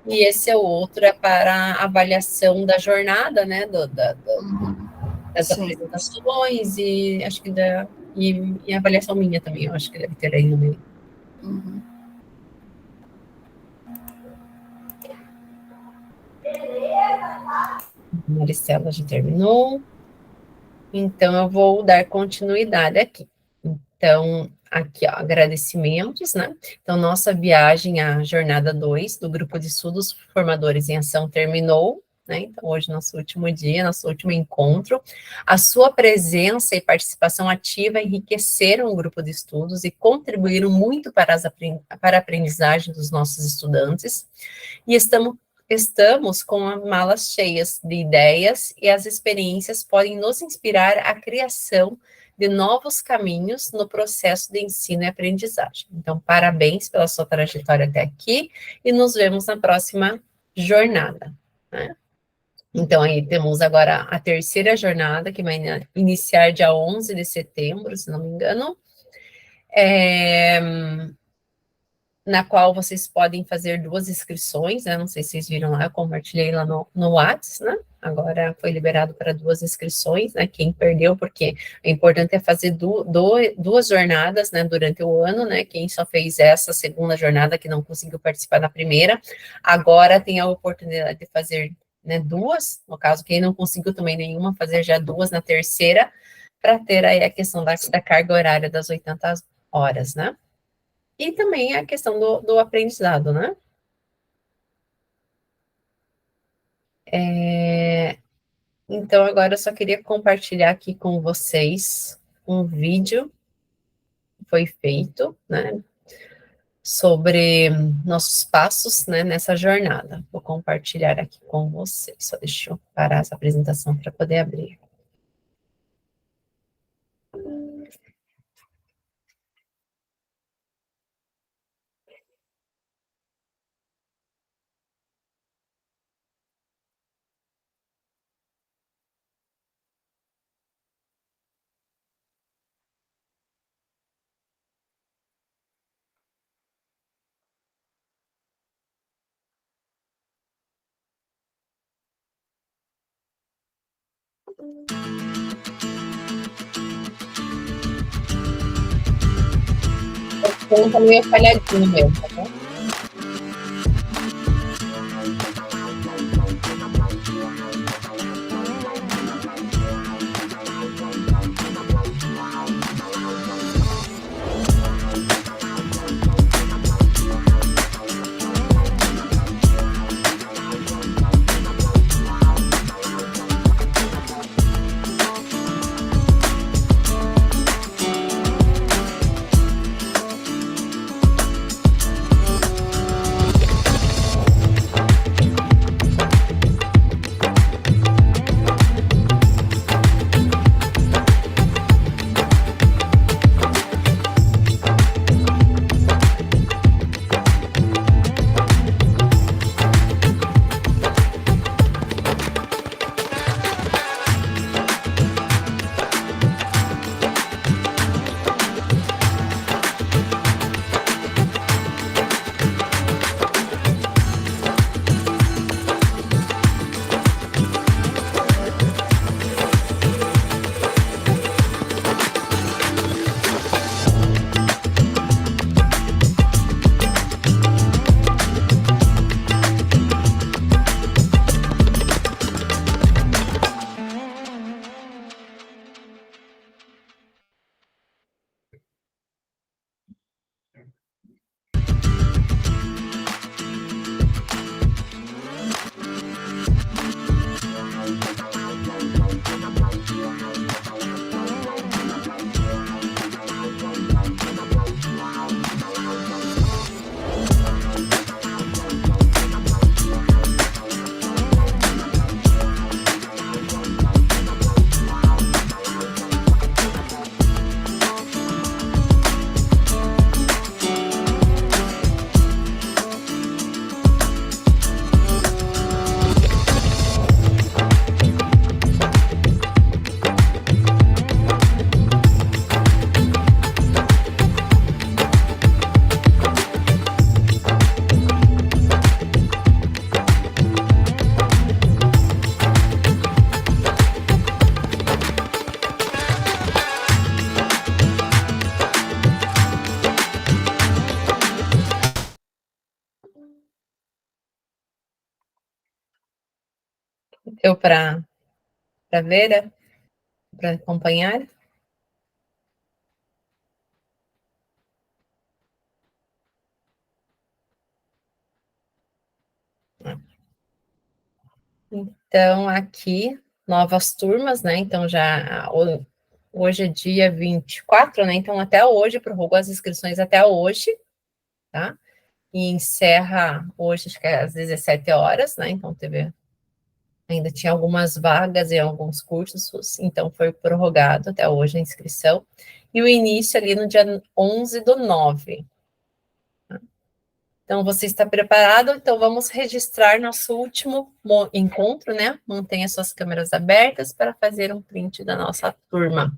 E esse é o outro, é para a avaliação da jornada, né, das Sim. apresentações e acho que e a avaliação minha também, eu acho que deve ter aí no meio. Uhum. Maricela já terminou. Então, eu vou dar continuidade aqui. Então, aqui, ó, agradecimentos, né? Então, nossa viagem à jornada 2 do Grupo de Estudos Formadores em Ação terminou, né? Então, hoje, nosso último dia, nosso último encontro. A sua presença e participação ativa enriqueceram o grupo de estudos e contribuíram muito para a aprendizagem dos nossos estudantes. E estamos com malas cheias de ideias e as experiências podem nos inspirar à criação de novos caminhos no processo de ensino e aprendizagem. Então, parabéns pela sua trajetória até aqui e nos vemos na próxima jornada, né? Então, aí temos agora a terceira jornada, que vai iniciar dia 11 de setembro, se não me engano. Na qual vocês podem fazer 2 inscrições, né? Não sei se vocês viram lá, eu compartilhei lá no Whats, né? Agora foi liberado para 2 inscrições, né? Quem perdeu, porque o importante é fazer 2 jornadas, né? Durante o ano, né? Quem só fez essa segunda jornada, que não conseguiu participar na primeira, agora tem a oportunidade de fazer, né, 2, no caso, quem não conseguiu também nenhuma, fazer já 2 na terceira, para ter aí a questão da carga horária das 80 horas, né? E também a questão do aprendizado, né? Então, agora eu só queria compartilhar aqui com vocês um vídeo que foi feito, né? Sobre nossos passos, né, nessa jornada. Vou compartilhar aqui com vocês. Só deixa eu parar essa apresentação para poder abrir. O som tá meio falhadinho mesmo, tá bom? Deu para ver, para acompanhar? Então, aqui, novas turmas, né? Então, hoje é dia 24, né? Então, até hoje, prorrogou as inscrições até hoje, tá? E encerra hoje, acho que é às 17 horas, né? Então, ainda tinha algumas vagas em alguns cursos, então foi prorrogado até hoje a inscrição. E o início ali no dia 11/9. Então, você está preparado? Então, vamos registrar nosso último encontro, né? Mantenha suas câmeras abertas para fazer um print da nossa turma.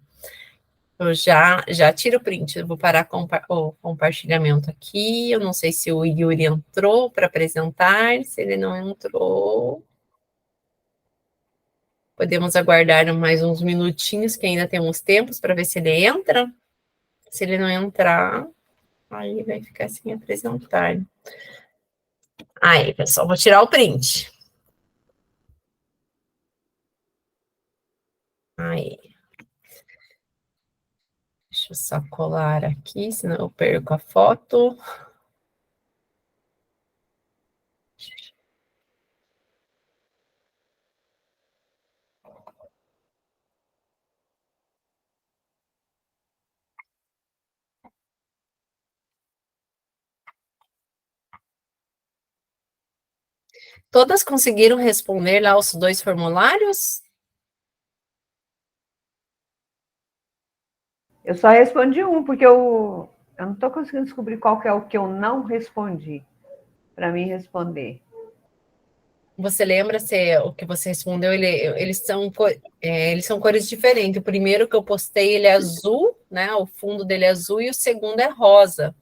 Eu já tiro o print, eu vou parar o compartilhamento aqui. Eu não sei se o Yuri entrou para apresentar, se ele não entrou. Podemos aguardar mais uns minutinhos, que ainda temos tempos para ver se ele entra. Se ele não entrar, aí vai ficar sem apresentar. Aí, pessoal, vou tirar o print. Aí. Deixa eu só colar aqui, senão eu perco a foto. Todas conseguiram responder lá os 2 formulários? Eu só respondi um, porque eu não estou conseguindo descobrir qual que é o que eu não respondi para mim responder. Você lembra se o que você respondeu? Eles são cores diferentes. O primeiro que eu postei, ele é azul, né? O fundo dele é azul, e o segundo é rosa.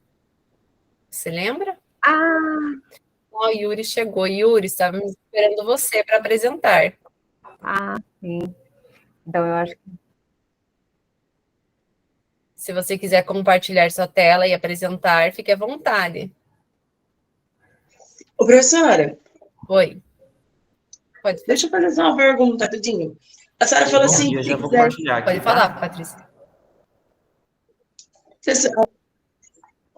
Você lembra? Ah! Ó, o Yuri chegou. Yuri, estávamos esperando você para apresentar. Ah, sim. Então, eu acho que Se você quiser compartilhar sua tela e apresentar, fique à vontade. Ô, professora, Oi. Pode, deixa eu fazer só uma pergunta, rapidinho. A senhora falou Bom assim, dia, se já vou quiser... compartilhar aqui, pode tá? falar, Patrícia.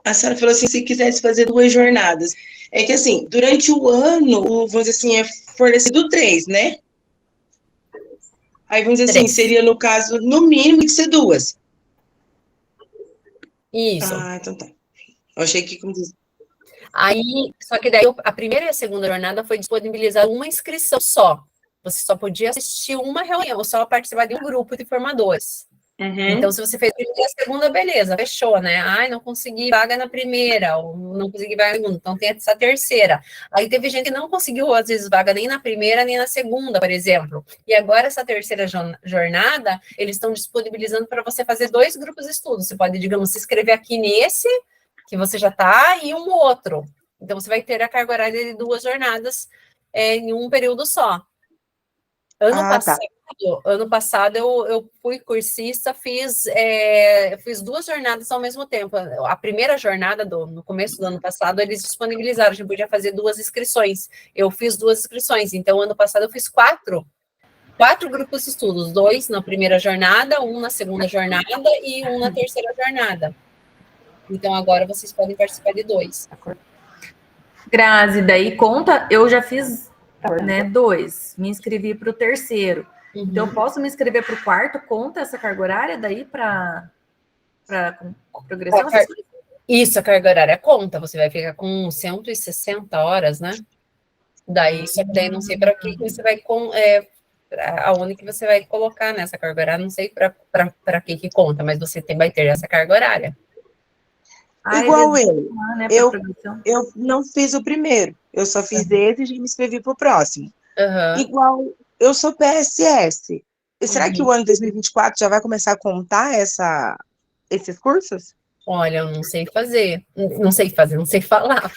A senhora falou assim, se quisesse fazer 2 jornadas. É que, assim, durante o ano, vamos dizer assim, é fornecido 3, né? Aí, vamos dizer assim, 3. seria, no caso, no mínimo, que ser 2. Isso. Ah, então tá. Eu achei que, como diz... Aí, só que daí a primeira e a segunda jornada foi disponibilizar uma inscrição só. Você só podia assistir uma reunião, ou só participar de um grupo de formadores. Então, se você fez a primeira e a segunda, beleza, fechou, né? Ai, não consegui vaga na primeira, ou não consegui vaga na segunda, então tem essa terceira. Aí teve gente que não conseguiu, às vezes, vaga nem na primeira, nem na segunda, por exemplo. E agora, essa terceira jornada, eles estão disponibilizando para você fazer 2 grupos de estudo. Você pode, digamos, se inscrever aqui nesse, que você já está, e um outro. Então, você vai ter a carga horária de 2 jornadas em um período só. Ano passado eu fui cursista, fiz 2 jornadas ao mesmo tempo. A primeira jornada, no começo do ano passado, eles disponibilizaram, a gente podia fazer 2 inscrições. Eu fiz 2 inscrições, então ano passado eu fiz 4 grupos de estudos, 2 na primeira jornada, 1 na segunda jornada e 1 na terceira jornada. Então agora vocês podem participar de 2. Grazi, daí conta, eu já fiz 2, me inscrevi para o terceiro. Então, eu posso me inscrever para o quarto, conta essa carga horária daí para progressão? Isso, a carga horária conta, você vai ficar com 160 horas, né? Daí, só que daí não sei para que você vai, aonde que você vai colocar nessa carga horária, não sei para que conta, mas você vai ter essa carga horária. Igual eu não fiz o primeiro, eu só fiz esse e me inscrevi para o próximo. Igual, eu sou PSS. E será que o ano 2024 já vai começar a contar esses cursos? Olha, eu não sei fazer, não sei falar,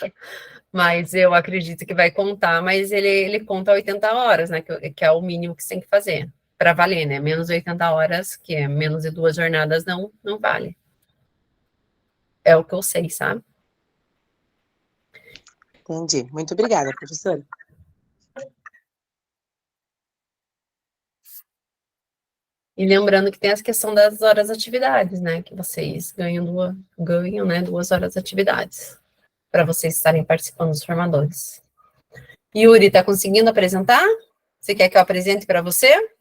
mas eu acredito que vai contar, mas ele conta 80 horas, né, que é o mínimo que você tem que fazer, para valer, né, menos 80 horas, que é menos de 2 jornadas, não vale. É o que eu sei, sabe? Entendi. Muito obrigada, professora. E lembrando que tem essa questão das horas de atividades, né? Que vocês ganham, né, 2 horas de atividades para vocês estarem participando dos formadores. Yuri, tá conseguindo apresentar? Você quer que eu apresente para você?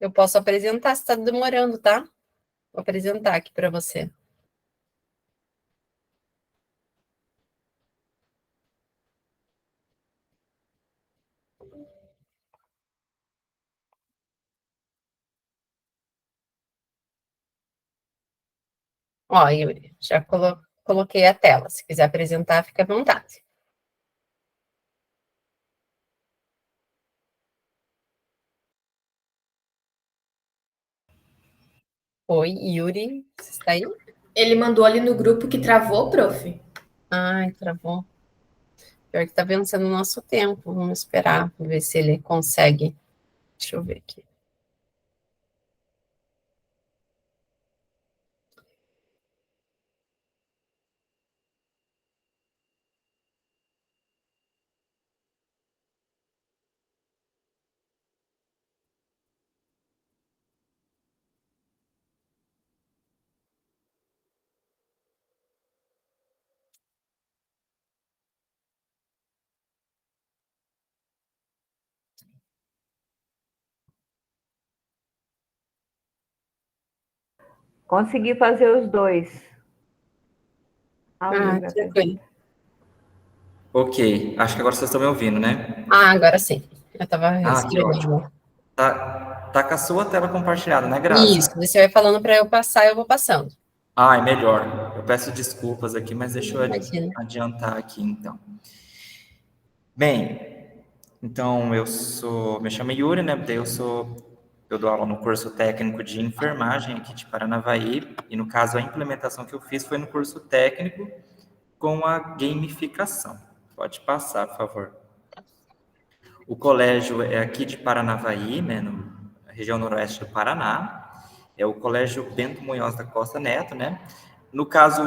Eu posso apresentar, se está demorando, tá? Vou apresentar aqui para você. Ó, Yuri, já coloquei a tela. Se quiser apresentar, fica à vontade. Oi, Yuri, você está aí? Ele mandou ali no grupo que travou, prof. Ai, travou. Pior que tá vencendo o nosso tempo. Vamos esperar, ver se ele consegue. Deixa eu ver aqui. Consegui fazer os 2. Tranquilo. Ok, acho que agora vocês estão me ouvindo, né? Agora sim. Eu estava que ótimo. Tá com a sua tela compartilhada, né, Grazi? Isso, você vai falando para eu passar, eu vou passando. Ah, é melhor. Eu peço desculpas aqui, mas deixa eu adiantar aqui, então. Bem, então me chamo Yuri, né? Eu dou aula no curso técnico de enfermagem aqui de Paranavaí, e no caso a implementação que eu fiz foi no curso técnico com a gamificação. Pode passar, por favor. O colégio é aqui de Paranavaí, né, na região noroeste do Paraná. É o Colégio Bento Munhoz da Costa Neto, né? No caso,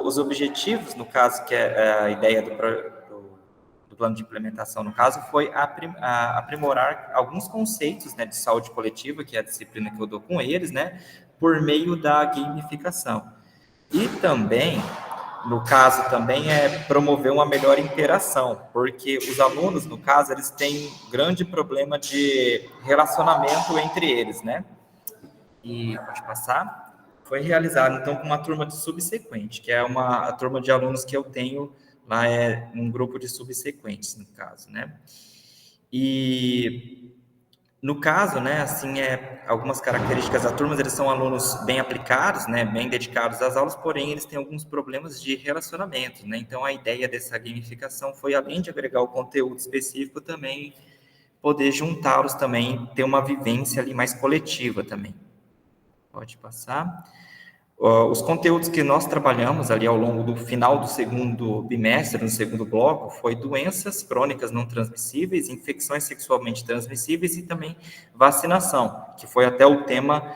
os objetivos, no caso, que é a ideia do plano de implementação, no caso, foi aprimorar alguns conceitos, né, de saúde coletiva, que é a disciplina que eu dou com eles, né, por meio da gamificação. E também, no caso, também é promover uma melhor interação, porque os alunos, no caso, eles têm um grande problema de relacionamento entre eles, né? E, pode passar? Foi realizado, então, com uma turma de subsequente, que é a turma de alunos que eu tenho lá, é um grupo de subsequentes, no caso, né? E, no caso, né, assim, algumas características da turma, eles são alunos bem aplicados, né, bem dedicados às aulas, porém, eles têm alguns problemas de relacionamento, né? Então, a ideia dessa gamificação foi, além de agregar o conteúdo específico, também poder juntá-los também, ter uma vivência ali mais coletiva também. Pode passar. Os conteúdos que nós trabalhamos ali ao longo do final do segundo bimestre, no segundo bloco, foi doenças crônicas não transmissíveis, infecções sexualmente transmissíveis e também vacinação, que foi até o tema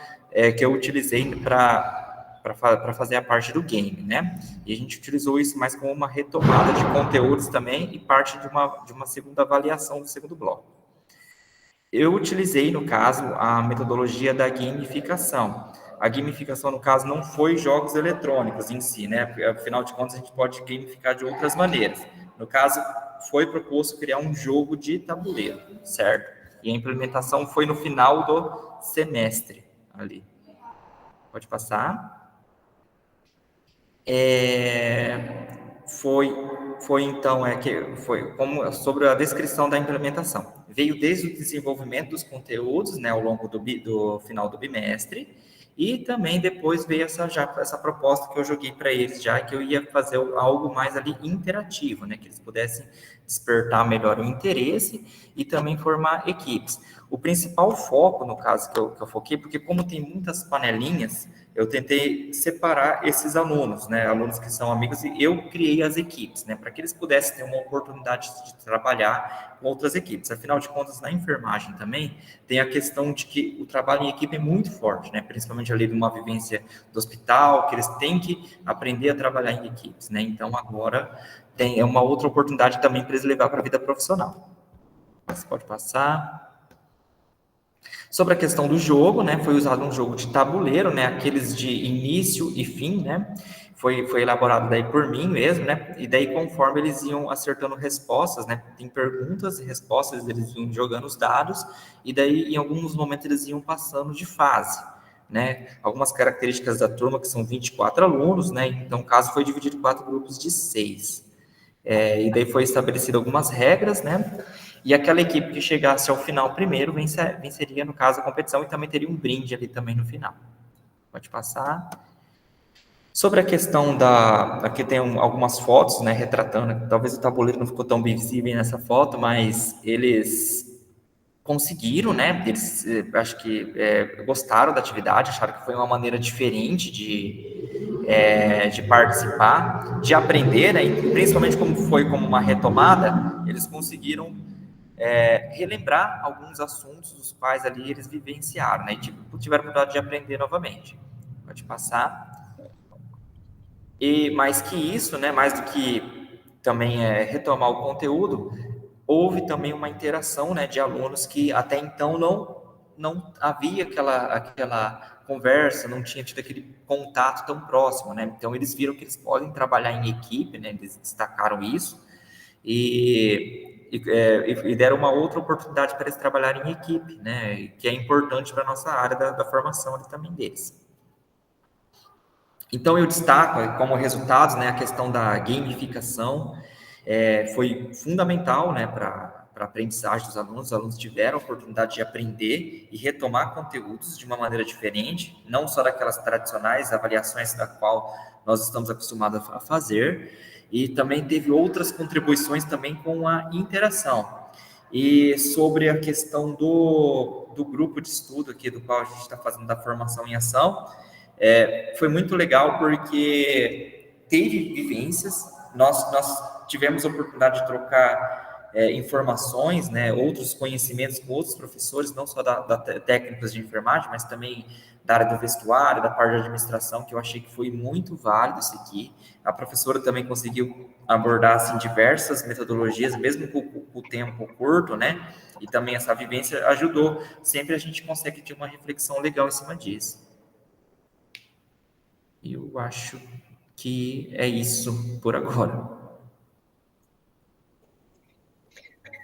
que eu utilizei para fazer a parte do game, né? E a gente utilizou isso mais como uma retomada de conteúdos também e parte de uma segunda avaliação do segundo bloco. Eu utilizei, no caso, a metodologia da gamificação. A gamificação, no caso, não foi jogos eletrônicos em si, né? Afinal de contas, a gente pode gamificar de outras maneiras. No caso, foi proposto criar um jogo de tabuleiro, certo? E a implementação foi no final do semestre, ali. Pode passar. Foi então, sobre a descrição da implementação. Veio desde o desenvolvimento dos conteúdos, né, ao longo do final do bimestre, e também depois veio essa proposta que eu joguei para eles já, que eu ia fazer algo mais ali interativo, né, que eles pudessem despertar melhor o interesse e também formar equipes. O principal foco, no caso, que eu foquei, porque como tem muitas panelinhas, eu tentei separar esses alunos, né, alunos que são amigos, e eu criei as equipes, né, para que eles pudessem ter uma oportunidade de trabalhar com outras equipes. Afinal de contas, na enfermagem também, tem a questão de que o trabalho em equipe é muito forte, né, principalmente ali numa vivência do hospital, que eles têm que aprender a trabalhar em equipes, né, então agora é uma outra oportunidade também para eles levar para a vida profissional. Você pode passar. Sobre a questão do jogo, né, foi usado um jogo de tabuleiro, né, aqueles de início e fim, né, foi elaborado daí por mim mesmo, né, e daí conforme eles iam acertando respostas, né, tem perguntas e respostas, eles iam jogando os dados, e daí em alguns momentos eles iam passando de fase, né, algumas características da turma que são 24 alunos, né, então o caso foi dividido em 4 grupos de 6, e daí foi estabelecido algumas regras, né, e aquela equipe que chegasse ao final primeiro venceria, no caso, a competição e também teria um brinde ali também no final. Pode passar. Sobre a questão aqui tem algumas fotos, né, retratando, talvez o tabuleiro não ficou tão visível nessa foto, mas eles conseguiram, né, eles acho que gostaram da atividade, acharam que foi uma maneira diferente de participar, de aprender, né, e principalmente como foi como uma retomada, eles conseguiram relembrar alguns assuntos dos quais ali eles vivenciaram, né, e tiveram a oportunidade de aprender novamente. Pode passar. E mais que isso, né, mais do que também retomar o conteúdo, houve também uma interação, né, de alunos que até então não havia aquela conversa, não tinha tido aquele contato tão próximo, né, então eles viram que eles podem trabalhar em equipe, né, eles destacaram isso, e deram uma outra oportunidade para eles trabalharem em equipe, né, que é importante para a nossa área da formação ali também deles. Então, eu destaco como resultados, né, a questão da gamificação, foi fundamental, né, para a aprendizagem dos alunos. Os alunos tiveram a oportunidade de aprender e retomar conteúdos de uma maneira diferente, não só daquelas tradicionais avaliações da qual nós estamos acostumados a fazer, e também teve outras contribuições também com a interação. E sobre a questão do grupo de estudo aqui, do qual a gente está fazendo da formação em ação, foi muito legal porque teve vivências, nós tivemos a oportunidade de trocar informações, né, outros conhecimentos com outros professores, não só da técnicas de enfermagem, mas também da área do vestuário, da parte de administração, que eu achei que foi muito válido isso aqui. A professora também conseguiu abordar assim, diversas metodologias, mesmo com o tempo curto, né? E também essa vivência ajudou. Sempre a gente consegue ter uma reflexão legal em cima disso. Eu acho que é isso por agora.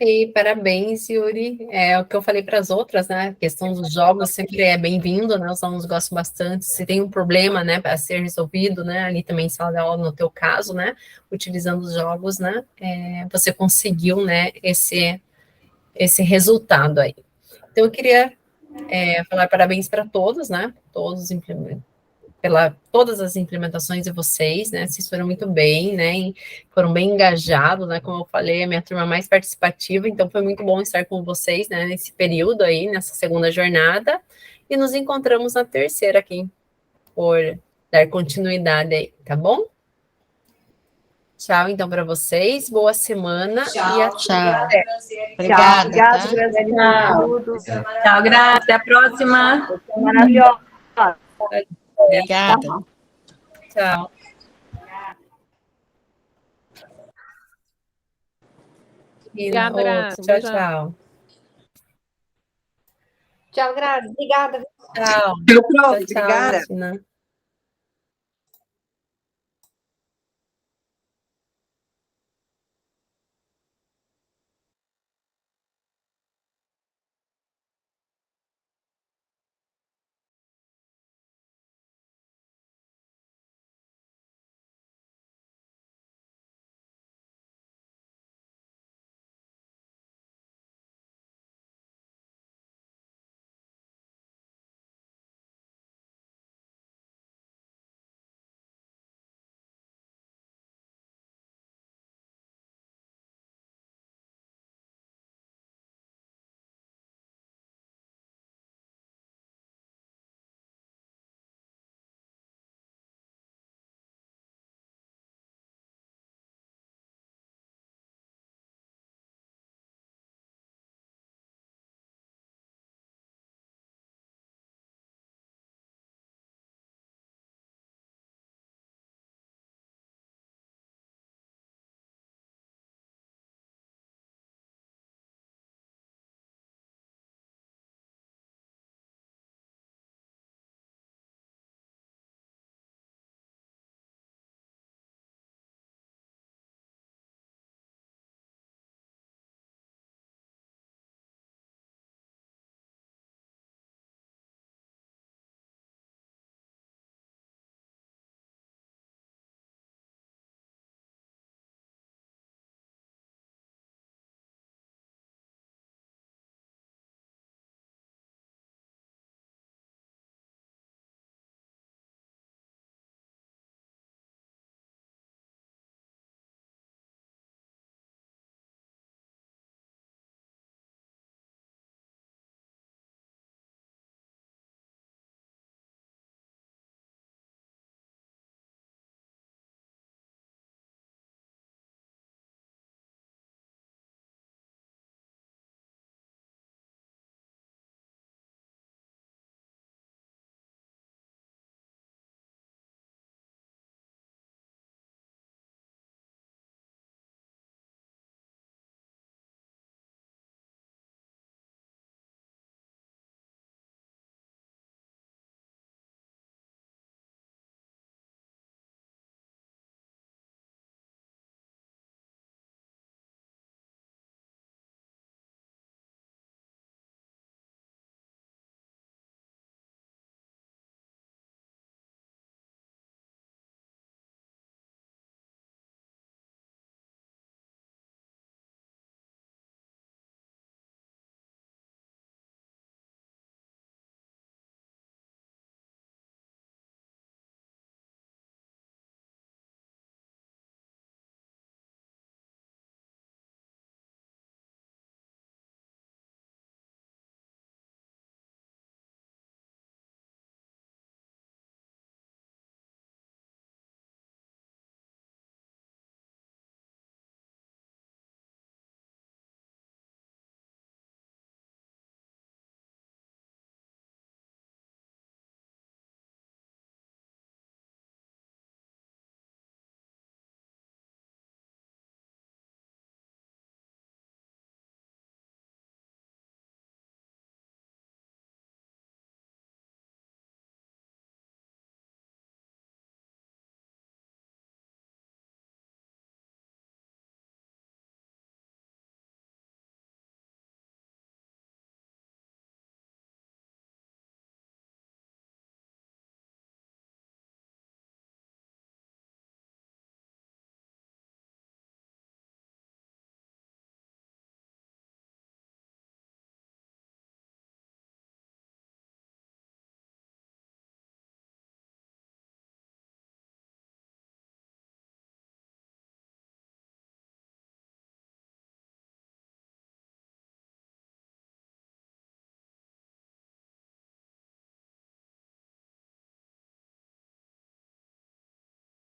E parabéns, Yuri. É o que eu falei para as outras, né? A questão dos jogos sempre é bem-vindo, né? Os alunos gostam bastante. Se tem um problema, né, para ser resolvido, né? Ali também em sala de aula, no teu caso, né? Utilizando os jogos, né? Você conseguiu, né? Esse resultado aí. Então, eu queria falar parabéns para todos, né? Todas as implementações de vocês, né, vocês foram muito bem, né, e foram bem engajados, né, como eu falei, a minha turma mais participativa, então foi muito bom estar com vocês, né, nesse período aí, nessa segunda jornada, e nos encontramos na terceira aqui, por dar continuidade aí, tá bom? Tchau, então, para vocês, boa semana. Tchau, tchau. Obrigada. Obrigada, Grazi. Tchau, Grazi. Até a próxima. Maravilhosa. Obrigada. Tchau. Obrigada, Grazi. Tchau, tchau. Tchau, Grazi. Obrigada. Tchau. Tchau, prof. Obrigada. Tchau,